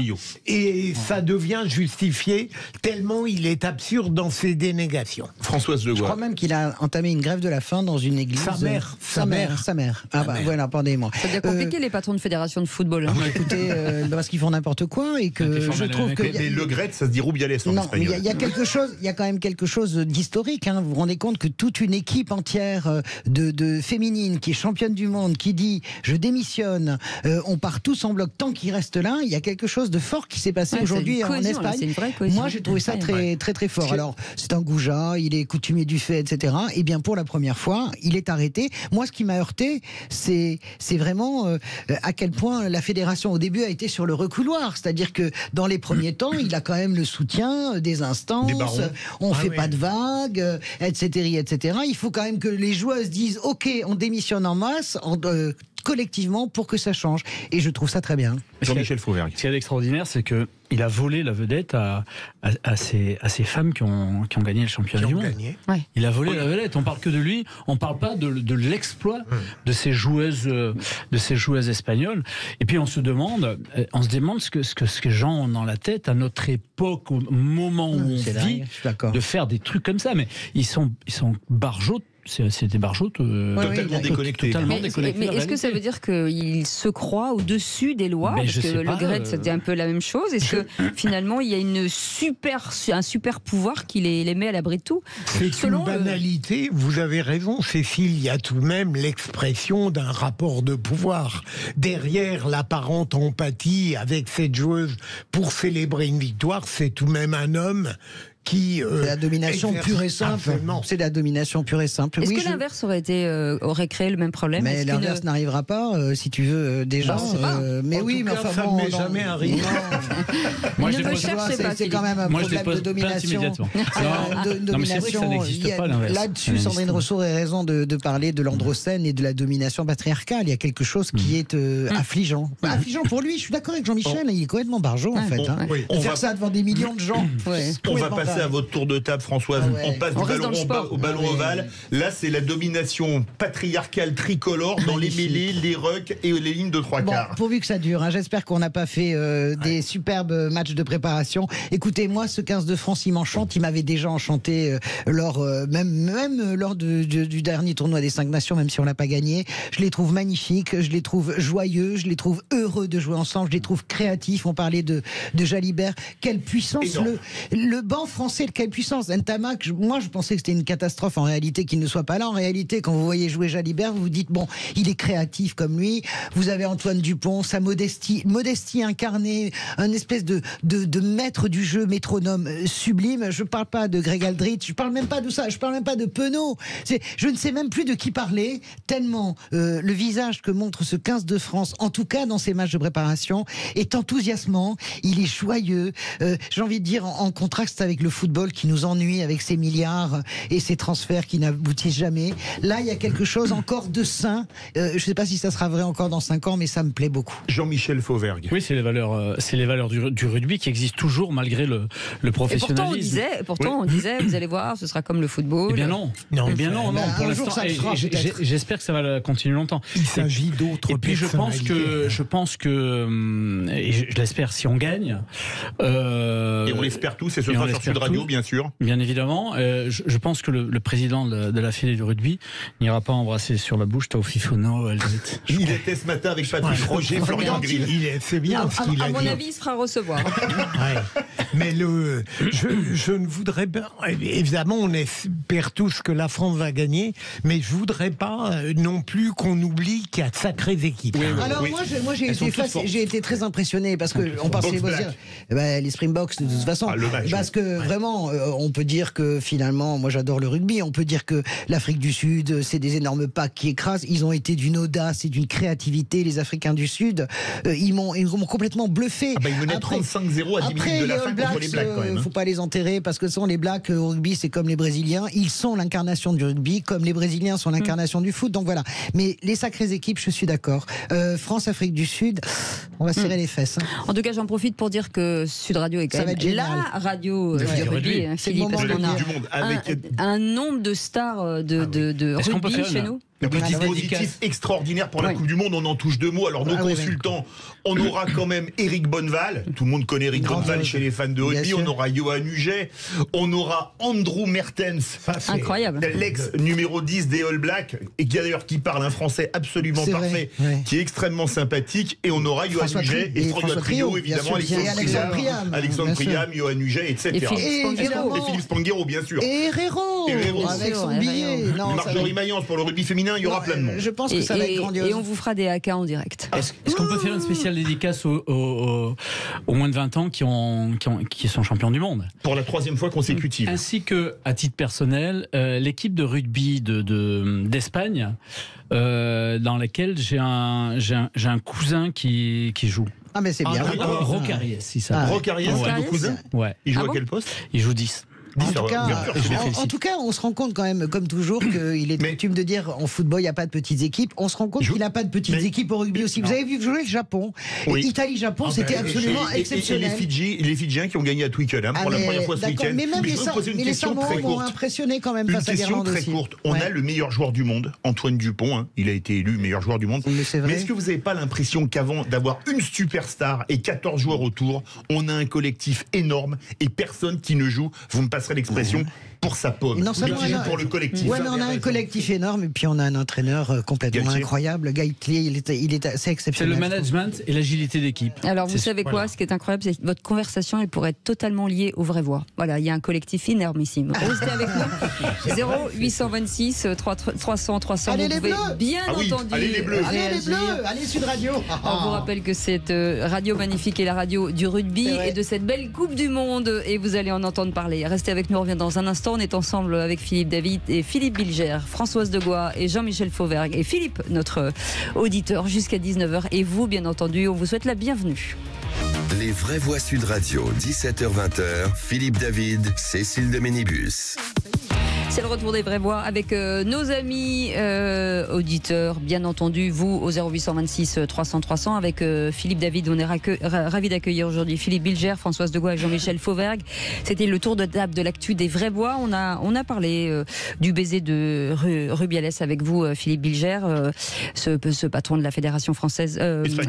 et ça devient justifié tellement il est absurde dans ses dénégations. Françoise Legois. Je crois même qu'il a entamé une grève de la faim dans une église. Sa mère. Ah bah voilà, pardonnez-moi. Ça devient compliqué les patrons de fédération de football. Hein. Écoutez, parce qu'ils font n'importe quoi et que je trouve que... Mais Le Gret, ça se dit Rubiales en espagnol. Il y a quand même quelque chose d'historique. Hein. Vous vous rendez compte que toute une équipe entière de féminines qui est championne du monde, qui dit je démissionne, on part tous en bloc tant qu'il reste là. Il y a quelque chose de fort qui s'est passé aujourd'hui en Espagne. Moi, j'ai trouvé ça très fort. Alors, c'est un goujat, il est coutumier du fait, etc. Et bien, pour la première fois, il est arrêté. Moi, ce qui m'a heurté, c'est vraiment à quel point la fédération, au début, a été sur le reculoir. C'est-à-dire que dans les premiers temps, il a quand même le soutien des instances. On fait pas de vagues, etc. Il faut quand même que les joueuses disent « Ok, on démissionne en masse », collectivement pour que ça change. Et je trouve ça très bien. Jean-Michel Fauvergue. Ce qui est extraordinaire, c'est qu'il a volé la vedette à ces femmes qui ont gagné le championnat du monde. Ouais. Il a volé la vedette. On parle que de lui. On parle pas de l'exploit de ces joueuses espagnoles. Et puis on se demande ce que les gens ont dans la tête à notre époque, au moment où on vit, de faire des trucs comme ça. Mais ils sont barjots. C'est des barjots totalement déconnectés. Mais est-ce que ça veut dire qu'il se croit au-dessus des lois? Parce que Le Gret, c'était un peu la même chose. Est-ce que finalement, il y a un super pouvoir qui les met à l'abri de tout? C'est une banalité. Vous avez raison, Cécile. Il y a tout de même l'expression d'un rapport de pouvoir. Derrière l'apparente empathie avec cette joueuse pour célébrer une victoire, c'est tout de même un homme qui c'est la domination pure et simple. C'est la domination pure et simple. Est-ce que l'inverse aurait créé le même problème? Mais l'inverse n'arrivera pas, si tu veux, déjà. Mais oui, mais enfin ça ne m'est jamais arrivé. Moi, je ne cherche pas. C'est quand même un problème de domination. Là-dessus, Sandrine Rousseau a raison de parler de l'androcène et de la domination patriarcale. Il y a quelque chose qui est affligeant. Affligeant pour lui. Je suis d'accord avec Jean-Michel. Il est complètement barjot, en fait. Faire ça devant des millions de gens. On va passer à votre tour de table, Françoise. On passe du ballon au ballon ovale. Là, c'est la domination patriarcale tricolore dans les mêlées, les rucks et les lignes de trois quarts. Pourvu que ça dure. J'espère qu'on n'a pas fait des superbes matchs de préparation. Écoutez, moi, ce 15 de France, il m'enchante. Il m'avait déjà enchanté même lors du dernier tournoi des 5 nations, même si on l'a pas gagné. Je les trouve magnifiques, je les trouve joyeux, je les trouve heureux de jouer ensemble, je les trouve créatifs. On parlait de Jalibert. Quelle puissance le banc français, quelle puissance. Ntamak, moi je pensais que c'était une catastrophe en réalité qu'il ne soit pas là. En réalité, quand vous voyez jouer Jalibert, vous vous dites bon, il est créatif comme lui. Vous avez Antoine Dupont, sa modestie incarnée, un espèce de maître du jeu, métronome sublime. Je parle pas de Greg Aldrich, je parle même pas de ça, je parle même pas de Penaud. Je ne sais même plus de qui parler, tellement le visage que montre ce 15 de France, en tout cas dans ces matchs de préparation, est enthousiasmant, il est joyeux. J'ai envie de dire en contraste avec le football qui nous ennuie avec ses milliards et ses transferts qui n'aboutissent jamais. Là, il y a quelque chose encore de sain. Je ne sais pas si ça sera vrai encore dans 5 ans, mais ça me plaît beaucoup. Jean-Michel Fauvergue. Oui, c'est les valeurs du rugby qui existent toujours malgré le professionnalisme. Et pourtant, on disait, vous allez voir, ce sera comme le football. Eh bien non. Pour l'instant, j'espère que ça va continuer longtemps. Il s'agit d'autres. Et puis je pense que, et je l'espère, si on gagne. Et on l'espère tous, et ce sera sur Sud Radio, bien sûr. Bien évidemment. Je pense que le président de la Fédé du rugby n'ira pas embrasser sur la bouche Taoufik Founo. Il était ce matin avec Patrice Roger, Florian Grill. C'est bien ce qu'il a dit. À mon avis, il se fera recevoir. Mais je ne voudrais pas. Évidemment, on espère tous que la France va gagner, mais je voudrais pas non plus qu'on oublie qu'il y a de sacrées équipes. Alors moi j'ai été très impressionné parce que on pensait les Springboks de toute façon, parce que vraiment on peut dire que finalement, moi j'adore le rugby, on peut dire que l'Afrique du Sud c'est des énormes packs qui écrasent. Ils ont été d'une audace et d'une créativité, les Africains du Sud. Ils m'ont complètement bluffé. Ils menaient 35-0 à 10 minutes de la fin contre les Blacks quand même. Faut pas les enterrer parce que ce sont les Blacks au rugby, c'est comme les Brésiliens. Ils sont l'incarnation du rugby, comme les Brésiliens sont l'incarnation du foot. Donc voilà. Mais les sacrées équipes, je suis d'accord. France, Afrique du Sud, on va serrer les fesses. En tout cas, j'en profite pour dire que Sud Radio est quand même la radio du rugby, Philippe, parce qu'on a un nombre de stars de rugby chez nous. Un petit dispositif extraordinaire pour la Coupe du Monde, on en touche 2 mots. Alors nos consultants, on aura quand même Eric Bonneval, tout le monde connaît Eric Bonneval chez les fans de rugby, on aura Johan Huget, on aura Andrew Mertens, incroyable, l'ex numéro 10 des All Blacks, et qui parle un français absolument parfait, qui est extrêmement sympathique, et on aura Johan Huget et François Trio, évidemment, Alexandre Priam, Johan Huget, etc. Et Philippe Spanghero, bien sûr. Et Herrero, avec son billet. Marjorie Maillance pour le rugby féminin. Il y aura plein de monde. Je pense que ça va être grandiose. Et on vous fera des AK en direct. Est-ce qu'on peut faire une spéciale dédicace aux moins de 20 ans qui sont champions du monde? Pour la 3e fois consécutive. Ainsi que, à titre personnel, l'équipe de rugby d'Espagne, dans laquelle j'ai un cousin qui joue. Ah mais c'est bien. Rocariès, si ça. Rocariès, c'est ton cousin? Ouais. Il joue à quel poste? Il joue 10. En tout cas, on se rend compte quand même, comme toujours, qu'il est coutume de dire en football, il n'y a pas de petites équipes. On se rend compte qu'il n'a pas de petites équipes au rugby aussi. Vous avez vu jouer le Japon. Italie-Japon, c'était absolument exceptionnel. Et les Fidjiens qui ont gagné à Twickenham pour la première fois ce week-end. Mais même les Samoans m'ont impressionné quand même face à l'Irlande aussi. Une question très courte. On a le meilleur joueur du monde, Antoine Dupont. Il a été élu meilleur joueur du monde. Mais est-ce que vous n'avez pas l'impression qu'avant d'avoir une superstar et 14 joueurs autour, on a un collectif énorme et personne qui ne joue, vous me passerez l'expression, pour sa pomme, non seulement pour le collectif. Ouais, mais on a un collectif énorme et puis on a un entraîneur complètement incroyable. Galtier, il est assez exceptionnel. C'est le management et l'agilité d'équipe. Alors vous savez quoi, ce qui est incroyable, c'est que votre conversation, elle pourrait être totalement liée aux vraies voix. Voilà, il y a un collectif énormissime. Restez avec nous. 0826 300 300. Allez les bleus. Bien entendu. Allez les bleus. Allez les bleus. Allez Sud Radio. On vous rappelle que cette radio magnifique est la radio du rugby et de cette belle Coupe du Monde, et vous allez en entendre parler. Restez avec nous, on revient dans un instant. On est ensemble avec Philippe David et Philippe Bilger, Françoise Degois et Jean-Michel Fauvergue et Philippe, notre auditeur, jusqu'à 19h. Et vous, bien entendu, on vous souhaite la bienvenue. Les vraies voix Sud Radio, 17h-20h, Philippe David, Cécile de Ménibus. C'est le retour des vraies voix avec nos amis auditeurs, bien entendu, vous au 0826 300 300 avec Philippe David. On est ravis d'accueillir aujourd'hui Philippe Bilger, Françoise Degois et Jean-Michel Fauvergue. C'était le tour de table de l'actu des vraies voix. On a parlé du baiser de Rubiales avec vous, Philippe Bilger, ce patron de la Fédération française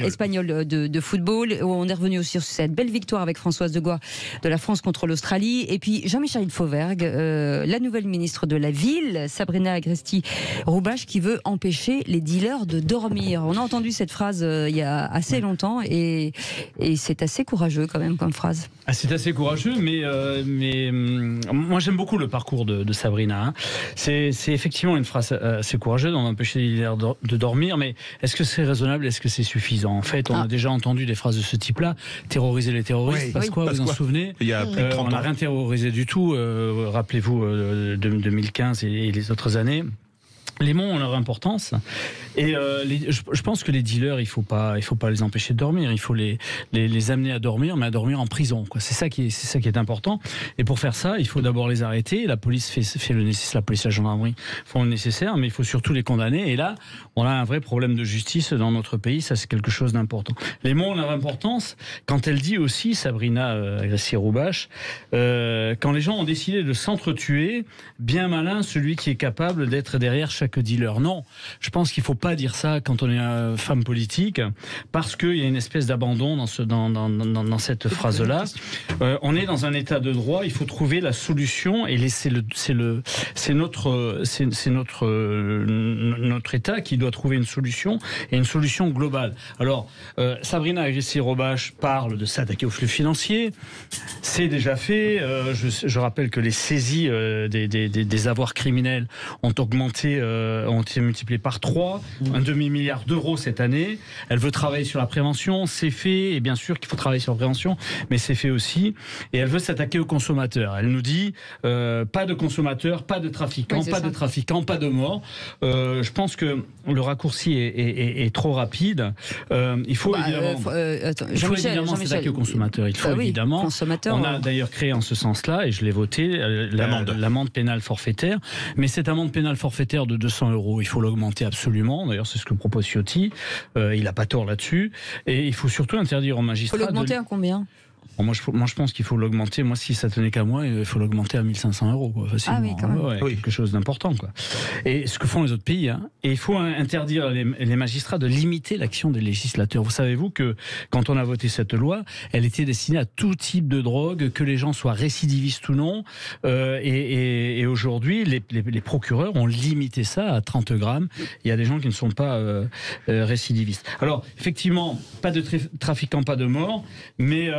espagnole de football. On est revenu aussi sur cette belle victoire avec Françoise Degois de la France contre l'Australie. Et puis Jean-Michel Fauvergue, la nouvelle ministre de la ville, Sabrina Agresti-Roubache, qui veut empêcher les dealers de dormir. On a entendu cette phrase il y a assez longtemps et c'est assez courageux quand même comme phrase. C'est assez courageux, mais moi j'aime beaucoup le parcours de Sabrina. C'est effectivement une phrase assez courageuse, on va empêcher les dealers de dormir, mais est-ce que c'est raisonnable, est-ce que c'est suffisant? En fait, on a déjà entendu des phrases de ce type-là, terroriser les terroristes, vous en souvenez? Il y a plus de 30 ans. On n'a rien terrorisé du tout, rappelez-vous 2015 et les autres années. Les mots ont leur importance et je pense que les dealers, il faut pas les empêcher de dormir, il faut les amener à dormir, mais à dormir en prison, quoi. C'est ça qui est important. Et pour faire ça, il faut d'abord les arrêter. La police fait le nécessaire, la police et la gendarmerie font le nécessaire, mais il faut surtout les condamner. Et là, on a un vrai problème de justice dans notre pays. Ça, c'est quelque chose d'important. Les mots ont leur importance quand elle dit aussi, Sabrina Agresti-Roubache, quand les gens ont décidé de s'entretuer, bien malin celui qui est capable d'être derrière chaque dealer. Non, je pense qu'il ne faut pas dire ça quand on est femme politique, parce qu'il y a une espèce d'abandon dans cette phrase-là. On est dans un état de droit, il faut trouver la solution, et c'est notre état qui doit trouver une solution, et une solution globale. Alors, Sabrina Agresti-Roubache parle de s'attaquer aux flux financiers, c'est déjà fait. Je rappelle que les saisies des avoirs criminels ont augmenté, ont été multipliés par 3, un demi-milliard d'euros cette année. Elle veut travailler sur la prévention, c'est fait, et bien sûr qu'il faut travailler sur la prévention, mais c'est fait aussi. Et elle veut s'attaquer aux consommateurs. Elle nous dit pas de consommateurs, pas de trafiquants, pas de morts. Je pense que le raccourci est trop rapide. Il faut évidemment s'attaquer aux consommateurs. Il faut évidemment. On a d'ailleurs créé en ce sens-là, et je l'ai voté, l'amende pénale forfaitaire. Mais cette amende pénale forfaitaire de 200 €, il faut l'augmenter absolument. D'ailleurs, c'est ce que propose Ciotti. Il n'a pas tort là-dessus. Et il faut surtout interdire aux magistrats. Il faut l'augmenter à combien ? Moi, je pense qu'il faut l'augmenter. Moi, si ça tenait qu'à moi, il faut l'augmenter à 1 500 €, quoi, facilement. Ah oui, quand même. Quelque chose d'important, quoi. Et ce que font les autres pays. Hein. Et il faut interdire les magistrats de limiter l'action des législateurs. Vous savez-vous que quand on a voté cette loi, elle était destinée à tout type de drogue, que les gens soient récidivistes ou non. Et aujourd'hui, les procureurs ont limité ça à 30 grammes. Il y a des gens qui ne sont pas récidivistes. Alors, effectivement, pas de trafiquants, pas de morts, mais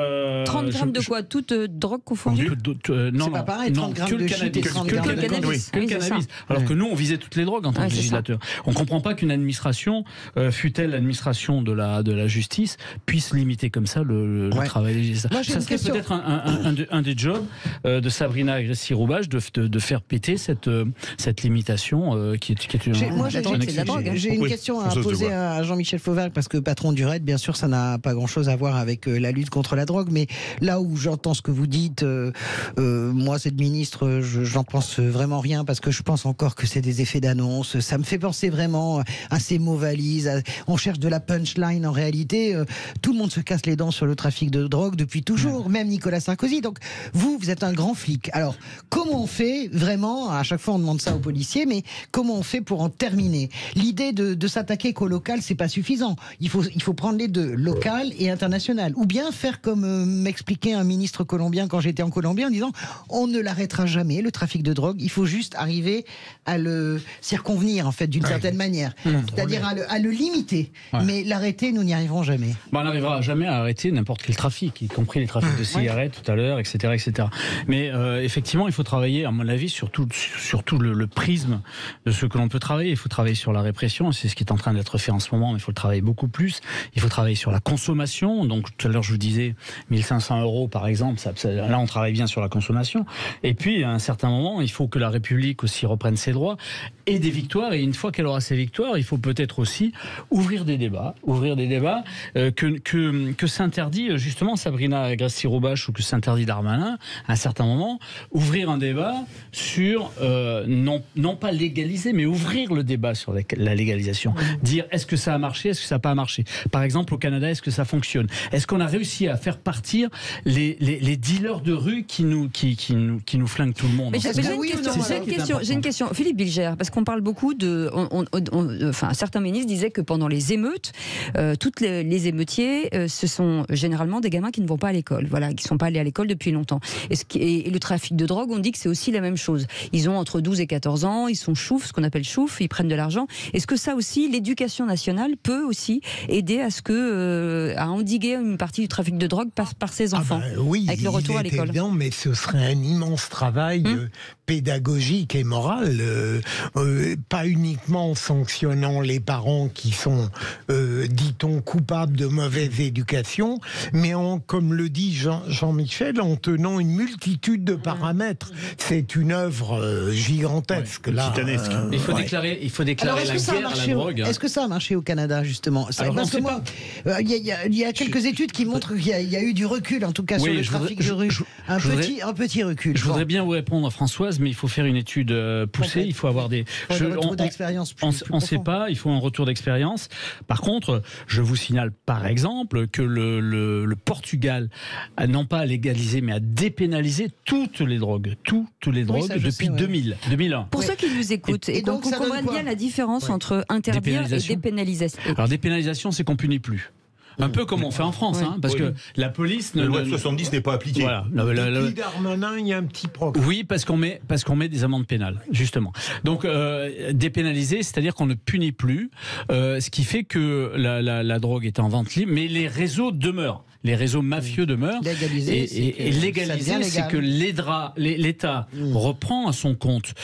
30 grammes de quoi? Toute drogue confondue? Non, c'est pas pareil, 30 grammes de shit et 30 grammes de cannabis. Que le cannabis. Alors que nous, on visait toutes les drogues en tant que législateur. On ne comprend pas qu'une administration, fût-elle l'administration de la justice, puisse limiter comme ça le travail législatif. Ça serait peut-être un des jobs de Sabrina Agresti-Roubache de faire péter cette limitation qui est une... J'ai une question à poser à Jean-Michel Fauvergue, parce que patron du RAID, bien sûr, ça n'a pas grand-chose à voir avec la lutte contre la drogue, mais là où j'entends ce que vous dites, moi, cette ministre, j'en pense vraiment rien, parce que je pense encore que c'est des effets d'annonce. Ça me fait penser vraiment à ces mots valises. On cherche de la punchline. En réalité, tout le monde se casse les dents sur le trafic de drogue depuis toujours, même Nicolas Sarkozy. Donc, vous êtes un grand flic. Alors, comment on fait vraiment? À chaque fois, on demande ça aux policiers, mais comment on fait pour en terminer? L'idée de s'attaquer qu'au local, c'est pas suffisant. Il faut prendre les deux, local et international. Ou bien faire comme m'expliquait un ministre colombien quand j'étais en Colombie, en disant on ne l'arrêtera jamais, le trafic de drogue, il faut juste arriver à le circonvenir, en fait, d'une certaine manière. C'est-à-dire à le limiter. Mais l'arrêter, nous n'y arriverons jamais. On n'arrivera jamais à arrêter n'importe quel trafic, y compris les trafics de cigarettes tout à l'heure, etc., etc. Mais effectivement, il faut travailler, à mon avis, sur tout le prisme de ce que l'on peut travailler. Il faut travailler sur la répression, c'est ce qui est en train d'être fait en ce moment, mais il faut le travailler beaucoup plus. Il faut travailler sur la consommation. Donc, tout à l'heure, je vous disais 1 500 € par exemple, là on travaille bien sur la consommation. Et puis à un certain moment, il faut que la République aussi reprenne ses droits et des victoires. Et une fois qu'elle aura ses victoires, il faut peut-être aussi ouvrir des débats que s'interdit justement Sabrina Agresti-Roubache ou que s'interdit Darmanin. À un certain moment, ouvrir un débat sur non pas légaliser, mais ouvrir le débat sur la légalisation. Dire est-ce que ça a marché, est-ce que ça n'a pas marché. Par exemple au Canada, est-ce que ça fonctionne? Est-ce qu'on a réussi à faire partir les dealers de rue qui nous flinguent tout le monde? Mais j'ai une question, Philippe Bilger, parce qu'on parle beaucoup certains ministres disaient que pendant les émeutes, toutes les émeutiers, ce sont généralement des gamins qui ne vont pas à l'école, qui ne sont pas allés à l'école depuis longtemps. Et le trafic de drogue, on dit que c'est aussi la même chose. Ils ont entre 12 et 14 ans, ils sont choufs, ce qu'on appelle choufs, ils prennent de l'argent. Est-ce que ça aussi, l'éducation nationale peut aussi aider à endiguer une partie du trafic de drogue par par ses enfants oui, avec le retour à l'école. Évident, mais ce serait un immense travail pédagogique et moral, pas uniquement en sanctionnant les parents qui sont, dit-on, coupables de mauvaise éducation, mais comme le dit Jean-Michel, en tenant une multitude de paramètres. C'est une œuvre gigantesque, là. Titanesque. Il faut déclarer Alors, la guerre à la drogue. Est-ce que ça a marché au Canada, justement? Parce que moi, il y a quelques études qui montrent qu'il y a eu du recul, en tout cas, sur le trafic de rue. Un petit recul. Je voudrais bien vous répondre, Françoise, mais il faut faire une étude poussée. Il faut avoir des... retour d'expérience. On ne sait pas, il faut un retour d'expérience. Par contre, je vous signale, par exemple, que le Portugal a non pas à légaliser, mais à dépénaliser toutes les drogues. Toutes les drogues depuis 2001. Pour ceux qui nous écoutent, et donc on comprend bien la différence entre interdire et dépénalisation. Alors dépénalisation, c'est qu'on punit plus. Un peu comme on fait en France, parce que la police... La loi de 70 n'est pas appliquée. Voilà. Depuis Darmanin, il y a un petit problème. Oui, parce qu'on met des amendes pénales, justement. Donc, dépénaliser, c'est-à-dire qu'on ne punit plus, ce qui fait que la drogue est en vente libre, mais les réseaux demeurent. Les réseaux mafieux demeurent. Légaliser, et légaliser, c'est que l'État reprend à son compte,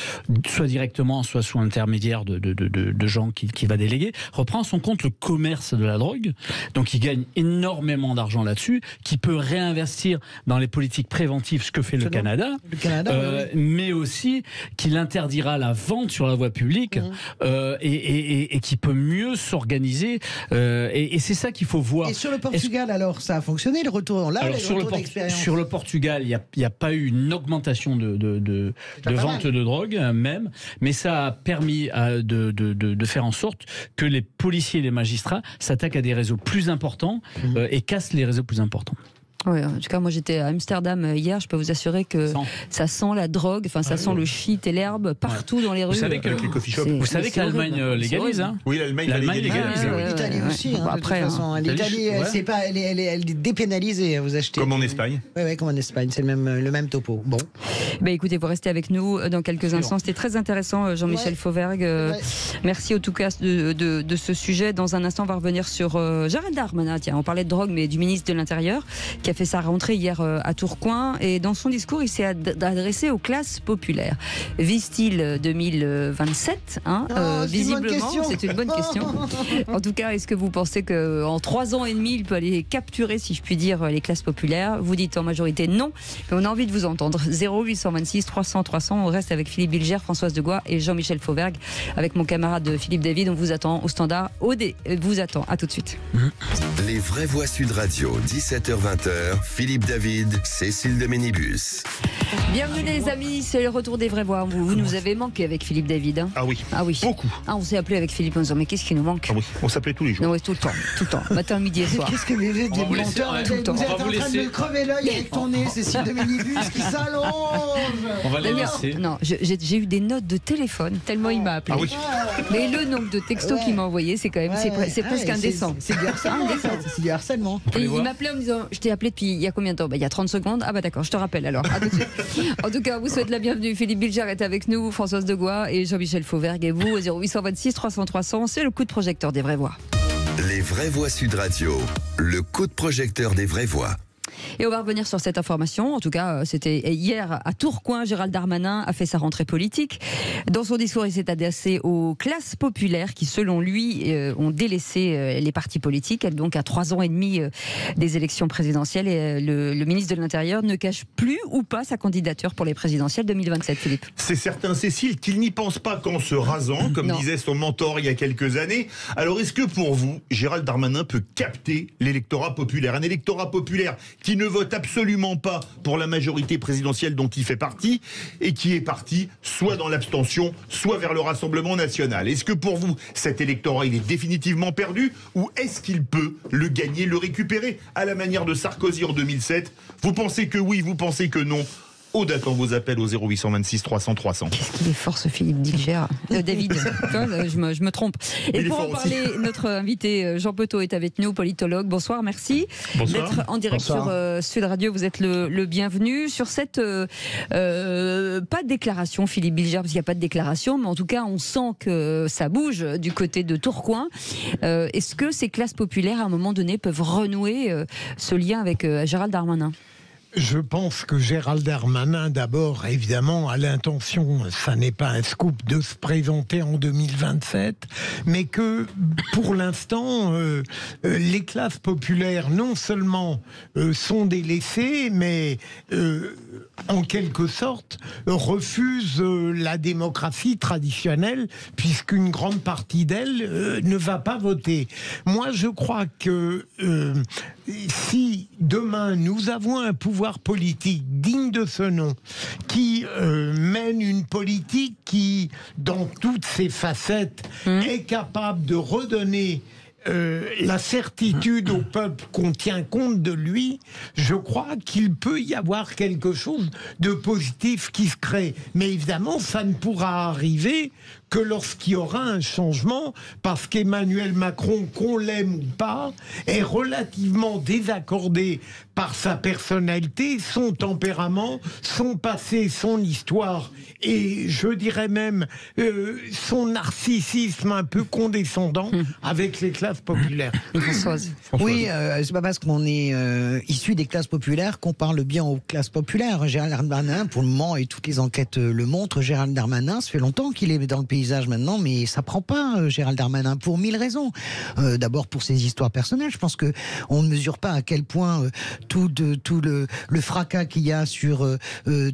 soit directement, soit sous intermédiaire de gens qui va déléguer, reprend à son compte le commerce de la drogue. Donc il gagne énormément d'argent là-dessus, qui peut réinvestir dans les politiques préventives, ce que fait le Canada, mais aussi qu'il interdira la vente sur la voie publique et qui peut mieux s'organiser. Et c'est ça qu'il faut voir. Et sur le Portugal, alors, ça a fonctionné, le retour d'expérience? Sur le Portugal, il n'y a pas eu une augmentation de vente de drogue, même, mais ça a permis de faire en sorte que les policiers et les magistrats s'attaquent à des réseaux plus importants et cassent les réseaux plus importants. Oui, en tout cas, moi j'étais à Amsterdam hier, je peux vous assurer que ça sent la drogue, ça sent le shit et l'herbe partout dans les rues. Vous savez que l'Allemagne légalise, hein? Oui, l'Allemagne légalise. L'Italie aussi, après, de toute façon. L'Italie, elle est dépénalisée, vous achetez. Comme en Espagne. Oui, comme en Espagne, c'est le même topo. Bon. Écoutez, vous restez avec nous dans quelques instants. C'était très intéressant, Jean-Michel Fauvergue. Merci en tout cas de ce sujet. Dans un instant, on va revenir sur Gérald Darmanin. Tiens, on parlait de drogue, mais du ministre de l'Intérieur, qui a fait sa rentrée hier à Tourcoing, et dans son discours il s'est adressé aux classes populaires. Vise-t-il 2027 visiblement, c'est une bonne question. En tout cas, est-ce que vous pensez qu'en 3 ans et demi il peut aller capturer, si je puis dire, les classes populaires? Vous dites en majorité non, mais on a envie de vous entendre. 0826 300 300. On reste avec Philippe Bilger, Françoise Degois et Jean-Michel Fauvergue, avec mon camarade Philippe David. On vous attend au standard. OD vous attend. À tout de suite. Les vraies voix Sud Radio, 17h-20h. Philippe David, Cécile de Ménibus. Bienvenue les amis, c'est le retour des vraies voix. Vous nous avez manqué avec Philippe David. Ah oui, beaucoup. On s'est appelé avec Philippe en disant mais qu'est-ce qui nous manque? Ah oui, on s'appelait tous les jours. Non, tout le temps, matin, midi et soir. Qu'est-ce que vous êtes des menteurs? Vous êtes en train de me crever l'œil avec ton nez, Cécile de Ménibus qui s'allonge. On va les laisser. Non, j'ai eu des notes de téléphone tellement il m'a appelé. Ah oui. Mais le nombre de textos qu'il m'a envoyé, c'est quand même c'est presque indécent. C'est du harcèlement. C'est du harcèlement. Et il m'appelait en me disant je t'ai appelé depuis il y a combien de temps? Il y a 30 secondes. Ah bah d'accord, je te rappelle alors. À tout de suite. En tout cas, on vous souhaite la bienvenue. Philippe Bilger est avec nous, Françoise Degois et Jean-Michel Fauvergue. Et vous, au 0826 300 300, c'est le coup de projecteur des vraies voix. Les vraies voix Sud Radio, le coup de projecteur des vraies voix. Et on va revenir sur cette information. En tout cas, c'était hier à Tourcoing. Gérald Darmanin a fait sa rentrée politique. Dans son discours, il s'est adressé aux classes populaires qui, selon lui, ont délaissé les partis politiques. Donc, à 3 ans et demi des élections présidentielles, et le ministre de l'Intérieur ne cache plus ou pas sa candidature pour les présidentielles 2027, Philippe. C'est certain, Cécile, qu'il n'y pense pas qu'en se rasant, comme disait son mentor il y a quelques années. Alors, est-ce que pour vous, Gérald Darmanin peut capter l'électorat populaire? Un électorat populaire qui ne vote absolument pas pour la majorité présidentielle dont il fait partie et qui est parti soit dans l'abstention, soit vers le Rassemblement national. Est-ce que pour vous, cet électorat, il est définitivement perdu ou est-ce qu'il peut le gagner, le récupérer à la manière de Sarkozy en 2007? Vous pensez que oui, vous pensez que non? Aude attend vos appels au 0826 300 300. Qu'est-ce qu'il est fort ce Philippe Dilger. David, je me trompe. Et pour en parler, notre invité Jean Petot est avec nous, politologue. Bonsoir, merci d'être en direct sur Sud Radio. Vous êtes le bienvenu. Sur cette, pas de déclaration, Philippe Dilger, parce qu'il n'y a pas de déclaration, mais en tout cas, on sent que ça bouge du côté de Tourcoing. Est-ce que ces classes populaires, à un moment donné, peuvent renouer ce lien avec Gérald Darmanin ? Je pense que Gérald Darmanin, d'abord, évidemment, a l'intention, ça n'est pas un scoop, de se présenter en 2027, mais que, pour l'instant, les classes populaires, non seulement sont délaissées, mais, en quelque sorte, refusent la démocratie traditionnelle, puisqu'une grande partie d'elles ne va pas voter. Moi, je crois que si demain nous avons un pouvoir politique digne de ce nom, qui mène une politique qui, dans toutes ses facettes, est capable de redonner la certitude au peuple qu'on tient compte de lui, je crois qu'il peut y avoir quelque chose de positif qui se crée. Mais évidemment, ça ne pourra arriver que lorsqu'il y aura un changement, parce qu'Emmanuel Macron, qu'on l'aime ou pas, est relativement désaccordé par sa personnalité, son tempérament, son passé, son histoire, et je dirais même son narcissisme un peu condescendant avec les classes populaires. Oui, c'est pas parce qu'on est issu des classes populaires qu'on parle bien aux classes populaires. Gérald Darmanin, pour le moment, et toutes les enquêtes le montrent, Gérald Darmanin, ça fait longtemps qu'il est dans le paysage maintenant, mais ça prend pas Gérald Darmanin pour 1000 raisons. D'abord pour ses histoires personnelles. Je pense que on ne mesure pas à quel point tout le fracas qu'il y a sur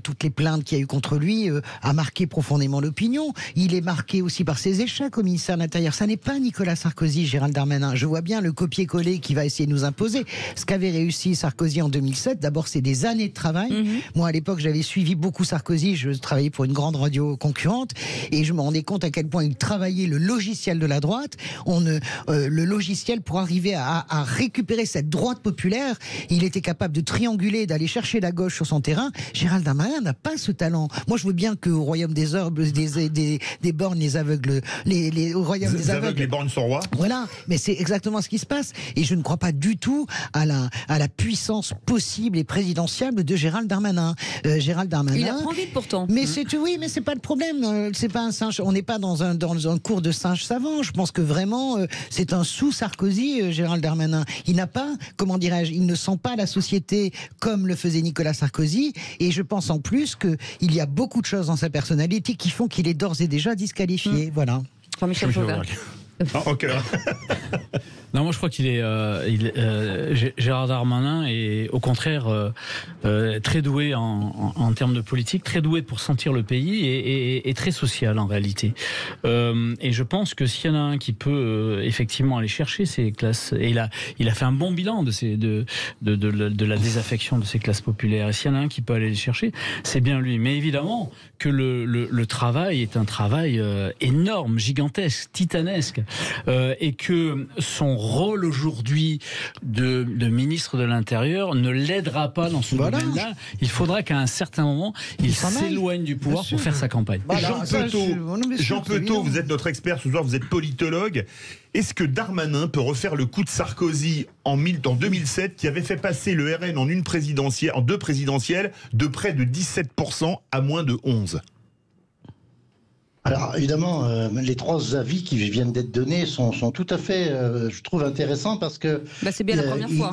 toutes les plaintes qu'il y a eu contre lui a marqué profondément l'opinion. Il est marqué aussi par ses échecs au ministère de l'Intérieur. Ça n'est pas Nicolas Sarkozy, Gérald Darmanin. Je vois bien le copier-coller qui va essayer de nous imposer. Ce qu'avait réussi Sarkozy en 2007, d'abord c'est des années de travail. Moi à l'époque j'avais suivi beaucoup Sarkozy, je travaillais pour une grande radio concurrente et je me rendais compte à quel point il travaillait le logiciel de la droite. Le logiciel pour arriver à récupérer cette droite populaire, il était capable de trianguler, d'aller chercher la gauche sur son terrain. Gérald Darmanin n'a pas ce talent. Moi, je veux bien qu'au royaume des orbes, des bornes, les aveugles, au royaume des aveugles, les bornes sont rois. Voilà, mais c'est exactement ce qui se passe. Et je ne crois pas du tout à la puissance possible et présidentiable de Gérald Darmanin. Gérald Darmanin. Il apprend vite pourtant. Mais oui, mais c'est pas le problème. C'est pas un singe. On n'est pas dans un cours de singe savant. Je pense que vraiment, c'est un sous-Sarkozy, Gérald Darmanin. Il n'a pas, comment dirais-je, il ne sent pas la société comme le faisait Nicolas Sarkozy. Et je pense en plus qu'il y a beaucoup de choses dans sa personnalité qui font qu'il est d'ores et déjà disqualifié. Voilà. Jean-Michel Fauvergue. Non, moi je crois qu'il est Gérard Darmanin est au contraire très doué en termes de politique, très doué pour sentir le pays et très social en réalité. Et je pense que s'il y en a un qui peut effectivement aller chercher ces classes, et il a fait un bon bilan de la désaffection de ces classes populaires. Et s'il y en a un qui peut aller les chercher, c'est bien lui. Mais évidemment que le travail est un travail énorme, gigantesque, titanesque, et que son rôle aujourd'hui de ministre de l'Intérieur ne l'aidera pas dans ce domaine-là. Il faudra qu'à un certain moment, il s'éloigne du pouvoir pour faire sa campagne. Jean Petot, vous êtes notre expert ce soir, vous êtes politologue. Est-ce que Darmanin peut refaire le coup de Sarkozy en 2007 qui avait fait passer le RN en deux présidentielles de près de 17% à moins de 11%? Alors évidemment, les trois avis qui viennent d'être donnés sont tout à fait, je trouve, intéressants parce que... c'est bien la première fois.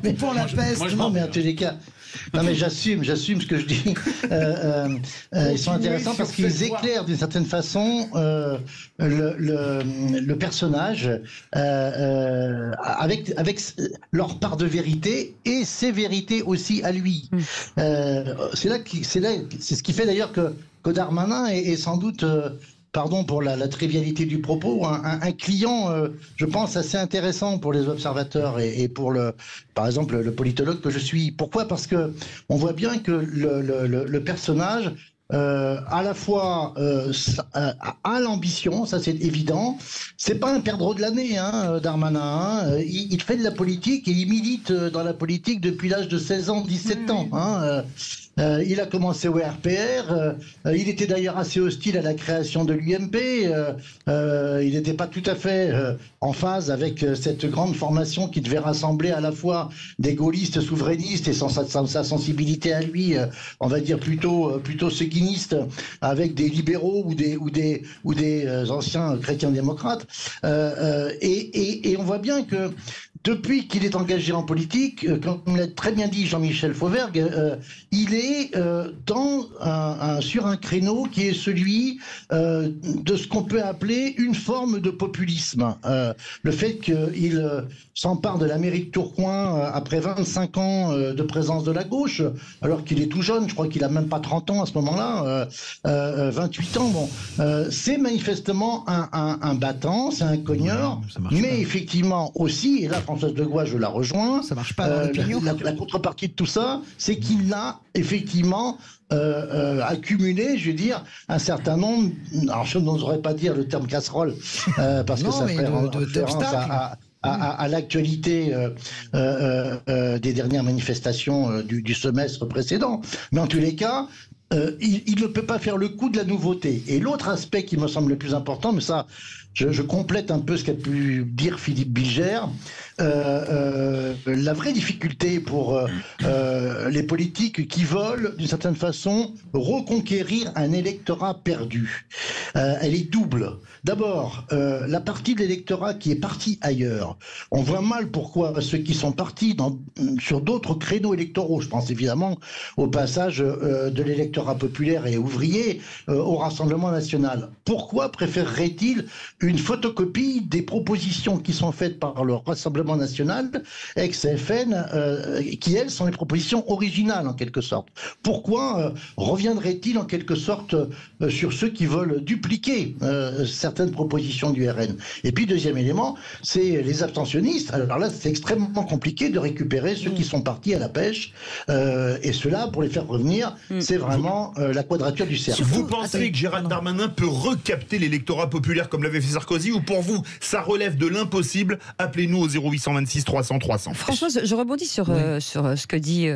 Mais pour la peste, non, mais en tous les cas... Non mais j'assume ce que je dis. Ils sont intéressants parce qu'ils éclairent d'une certaine façon le personnage avec leur part de vérité et ses vérités aussi à lui. C'est ce qui fait d'ailleurs que Darmanin est sans doute... pardon pour la trivialité du propos, un client, je pense, assez intéressant pour les observateurs et pour par exemple, le politologue que je suis. Pourquoi ? Parce que on voit bien que le personnage à la fois a l'ambition, ça c'est évident. C'est pas un perdreau de l'année, hein, Darmanin. Hein. Il fait de la politique et il milite dans la politique depuis l'âge de 16 ans, 17 ans. Hein. Il a commencé au RPR. Il était d'ailleurs assez hostile à la création de l'UMP. Il n'était pas tout à fait en phase avec cette grande formation qui devait rassembler à la fois des gaullistes souverainistes et sa sensibilité à lui, on va dire plutôt séguiniste, avec des libéraux ou des anciens chrétiens démocrates. Et on voit bien que depuis qu'il est engagé en politique, comme l'a très bien dit Jean-Michel Fauvergue, il est sur un créneau qui est celui de ce qu'on peut appeler une forme de populisme. Le fait qu'il s'empare de la mairie de Tourcoing après 25 ans de présence de la gauche, alors qu'il est tout jeune, je crois qu'il a même pas 30 ans à ce moment-là, 28 ans, bon, c'est manifestement un battant, c'est un cogneur, mais effectivement aussi, et là Françoise Degois, je la rejoins, ça marche pas dans l'opinion. La contrepartie de tout ça, c'est qu'il a effectivement accumulé, je veux dire, un certain nombre, alors je n'oserais pas dire le terme casserole, parce que ça fait référence à l'actualité des dernières manifestations du semestre précédent. Mais en tous les cas, il ne peut pas faire le coup de la nouveauté. Et l'autre aspect qui me semble le plus important, mais ça, je complète un peu ce qu'a pu dire Philippe Bilger, la vraie difficulté pour les politiques qui veulent, d'une certaine façon, reconquérir un électorat perdu. Elle est double. D'abord, la partie de l'électorat qui est partie ailleurs. On voit mal pourquoi ceux qui sont partis sur d'autres créneaux électoraux, je pense évidemment au passage de l'électorat populaire et ouvrier au Rassemblement national. Pourquoi préférerait-il une photocopie des propositions qui sont faites par le Rassemblement national, ex-FN, qui elles sont les propositions originales en quelque sorte? Pourquoi reviendrait-il en quelque sorte sur ceux qui veulent dupliquer certaines propositions du RN? Et puis deuxième élément, c'est les abstentionnistes. Alors là, c'est extrêmement compliqué de récupérer ceux qui sont partis à la pêche, et ceux-là, pour les faire revenir, c'est vraiment la quadrature du cercle. Vous pensez que Gérald Darmanin peut recapter l'électorat populaire comme l'avait fait Sarkozy, ou pour vous, ça relève de l'impossible? Appelez-nous au 0826 300 300. Françoise, je rebondis sur ce que dit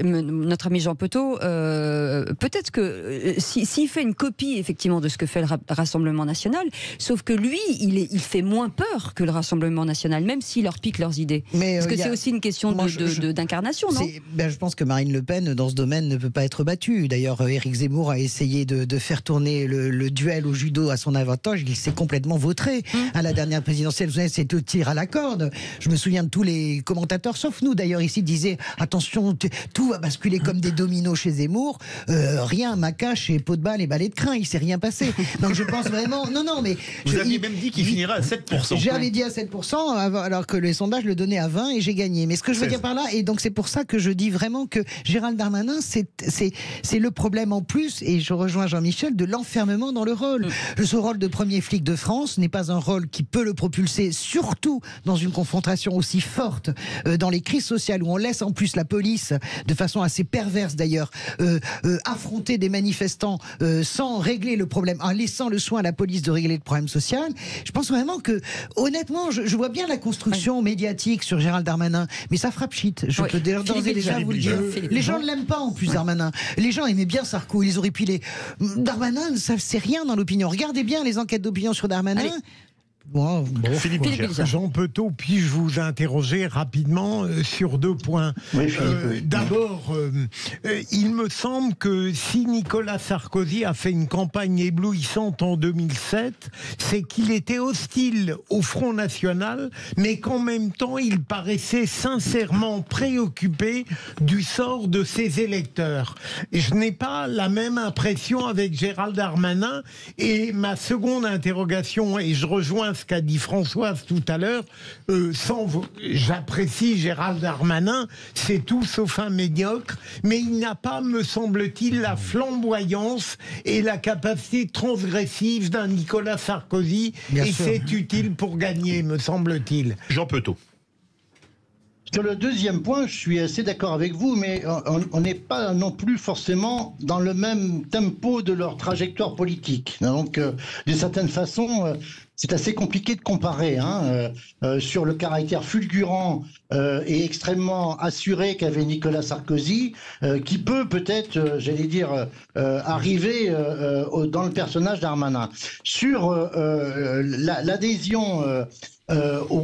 notre ami Jean Petot. Peut-être que s'il fait une copie effectivement de ce que fait le Rassemblement national, sauf que lui, il fait moins peur que le Rassemblement national, même s'il leur pique leurs idées. Parce que c'est aussi une question d'incarnation, non? Je pense que Marine Le Pen, dans ce domaine, ne peut pas être battue. D'ailleurs, Éric Zemmour a essayé de faire tourner le duel au judo à son avantage. Il s'est complètement vautré à la dernière présidentielle. Vous savez, c'est le tir à la corde. Je me souviens de tous les commentateurs, sauf nous d'ailleurs ici, disaient attention, tout va basculer comme des dominos chez Zemmour. Rien, Maca chez Pot-de-Balle et Balai de Crin, il s'est rien passé. Donc je pense vraiment, non mais vous aviez même dit qu'il finirait à 7%. J'avais dit à 7%, alors que les sondages le donnaient à 20 et j'ai gagné. Mais ce que je veux dire par là, et donc c'est pour ça que je dis vraiment que Gérald Darmanin, c'est le problème en plus, et je rejoins Jean-Michel, de l'enfermement dans le rôle. Ce rôle de premier flic de France n'est pas un rôle qui peut le propulser, surtout dans une confrontation aussi forte dans les crises sociales où on laisse en plus la police, de façon assez perverse d'ailleurs, affronter des manifestants sans régler le problème, en laissant le soin à la police de régler le problème social. Je pense vraiment que, honnêtement, je vois bien la construction médiatique sur Gérald Darmanin, mais ça frappe shit. Je peux d'ores et déjà vous le dire. Les gens ne l'aiment pas en plus, Darmanin. Les gens aimaient bien Sarko, ils les auraient pilés. Darmanin, ça c'est rien dans l'opinion. Regardez bien les enquêtes d'opinion sur Darmanin. Allez. Bon, Jean Petot, puis-je vous interroger rapidement sur deux points? D'abord, il me semble que si Nicolas Sarkozy a fait une campagne éblouissante en 2007, c'est qu'il était hostile au Front National, mais qu'en même temps, il paraissait sincèrement préoccupé du sort de ses électeurs. Et je n'ai pas la même impression avec Gérald Darmanin. Et ma seconde interrogation, et je rejoins ce qu'a dit Françoise tout à l'heure, j'apprécie Gérald Darmanin, c'est tout sauf un médiocre, mais il n'a pas, me semble-t-il, la flamboyance et la capacité transgressive d'un Nicolas Sarkozy, et c'est utile pour gagner, me semble-t-il. Jean Petot. Sur le deuxième point, je suis assez d'accord avec vous, mais on n'est pas non plus forcément dans le même tempo de leur trajectoire politique. Donc, d'une certaine façon, c'est assez compliqué de comparer sur le caractère fulgurant et extrêmement assuré qu'avait Nicolas Sarkozy, qui peut-être, j'allais dire, arriver dans le personnage Darmanin. Sur l'adhésion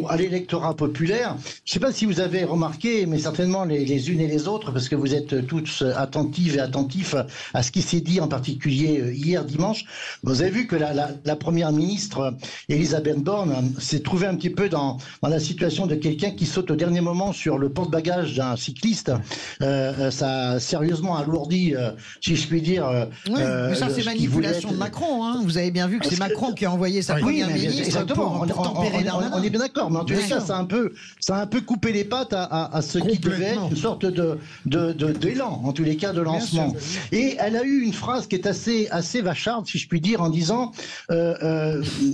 à l'électorat populaire, je ne sais pas si vous avez remarqué, mais certainement les unes et les autres, parce que vous êtes tous attentives et attentifs à ce qui s'est dit, en particulier hier dimanche. Vous avez vu que la première ministre Elisabeth Borne s'est trouvée un petit peu dans la situation de quelqu'un qui saute au dernier moment sur le porte-bagages d'un cycliste. Ça a sérieusement alourdi, si je puis dire. Mais ça, c'est manipulation de Macron. Hein. Vous avez bien vu que c'est Macron qui a envoyé sa première ministre pour tempérer Darmanin. On est bien d'accord, mais en tous les cas, ça a un peu coupé les pattes à ce qui devait être une sorte d'élan, en tous les cas, de lancement. Et elle a eu une phrase qui est assez vacharde, si je puis dire, en disant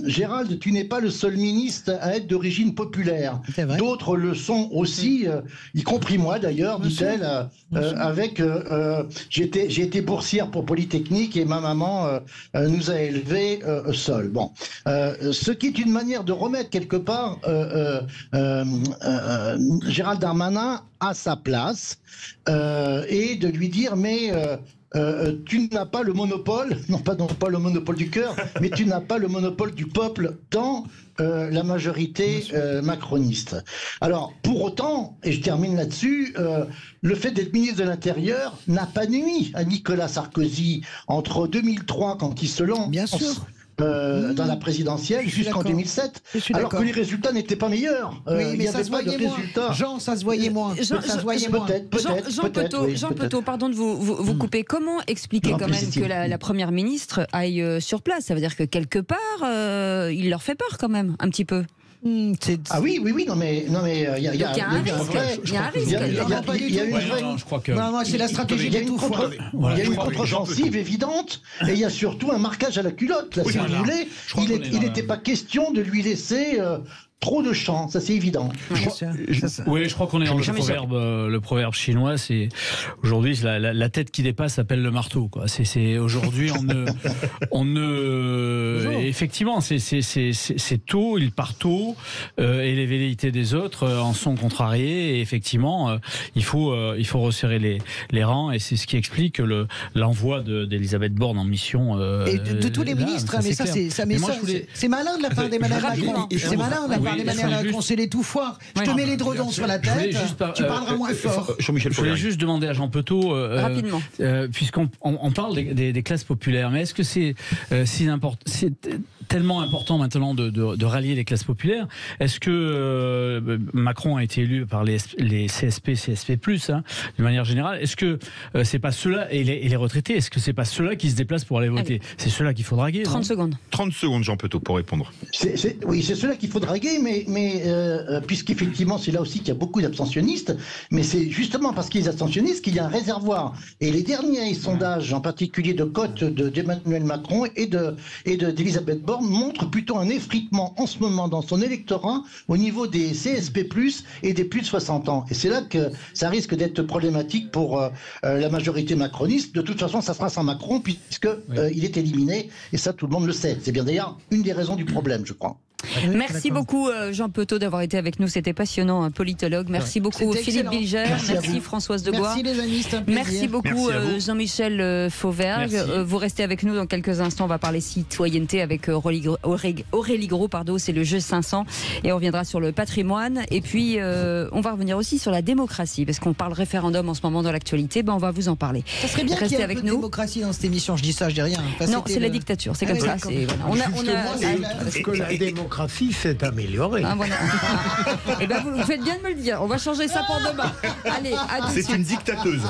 Gérald, tu n'es pas le seul ministre à être d'origine populaire. D'autres le sont aussi, y compris moi d'ailleurs, dit-elle, avec j'ai été boursière pour Polytechnique et ma maman nous a élevés seuls. Bon, ce qui est une manière de remettre quelque part Gérald Darmanin à sa place et de lui dire mais tu n'as pas le monopole, non pas le monopole du cœur, mais tu n'as pas le monopole du peuple dans la majorité macroniste. Alors, pour autant, et je termine là-dessus, le fait d'être ministre de l'Intérieur n'a pas nui à Nicolas Sarkozy entre 2003, quand il se lance, bien sûr, dans la présidentielle jusqu'en 2007, alors que les résultats n'étaient pas meilleurs. Oui, mais ça se voyait moins. Jean, ça se voyait moins. Jean Petot, pardon de vous couper. Comment expliquer quand même que la première ministre aille sur place? Ça veut dire que quelque part, il leur fait peur quand même, un petit peu. Ah oui, non mais il y a un risque. Il y a une vraie. Je crois que c'est la stratégie des tout foires. Il y a une contre-offensive évidente et il y a surtout un marquage à la culotte. Là, si vous voulez, il n'était pas question de lui laisser trop de champ, ça c'est évident. Oui, je crois qu'on est dans le proverbe chinois, c'est aujourd'hui la tête qui dépasse appelle le marteau, quoi. C'est aujourd'hui effectivement c'est tôt, il part tôt et les velléités des autres en sont contrariées et effectivement il faut resserrer les rangs et c'est ce qui explique l'envoi d'Elisabeth Borne en mission et de tous les ministres, mais ça c'est malin de la part d'Emmanuel Macron. C'est malin de la part d'Emmanuel Macron, c'est les tout foires. Je te mets les dredons sur la tête, tu parleras moins fort. Je voulais juste demander à Jean Petot, rapidement, puisqu'on parle des classes populaires, mais est-ce que c'est tellement important maintenant de rallier les classes populaires? Est-ce que Macron a été élu par les CSP, CSP+, de manière générale? Est-ce que c'est pas ceux-là, et les retraités, est-ce que c'est pas ceux-là qui se déplacent pour aller voter? C'est ceux-là qu'il faut draguer. 30 secondes. 30 secondes, Jean Petot, pour répondre. Oui, c'est ceux-là qu'il faut draguer, mais puisqu'effectivement, c'est là aussi qu'il y a beaucoup d'abstentionnistes, mais c'est justement parce qu'il y a des abstentionnistes qu'il y a un réservoir. Et les derniers sondages, en particulier de cote d'Emmanuel Macron et d'Elisabeth Borne, montrent plutôt un effritement en ce moment dans son électorat au niveau des CSP+, et des plus de 60 ans. Et c'est là que ça risque d'être problématique pour la majorité macroniste. De toute façon, ça sera sans Macron, puisqu'il est éliminé, et ça, tout le monde le sait. C'est bien d'ailleurs une des raisons du problème, je crois. Merci beaucoup Jean Petot d'avoir été avec nous, c'était passionnant, un politologue. Merci beaucoup Philippe Bilger, merci Françoise Degois. Merci les amis, c'était un plaisir. Merci beaucoup Jean-Michel Fauvergue. Vous restez avec nous dans quelques instants, on va parler citoyenneté avec Aurélie Gros, c'est le jeu 500 et on reviendra sur le patrimoine et puis on va revenir aussi sur la démocratie parce qu'on parle référendum en ce moment dans l'actualité, on va vous en parler. Ça serait bien qu'il y ait un peu de démocratie dans cette émission, je dis ça, je dis rien. Non, c'est la dictature, c'est comme ça. Est-ce que la démocratie s'est améliorée? Et vous faites bien de me le dire. On va changer ça pour demain. Allez, à tout de suite. C'est une dictateuse.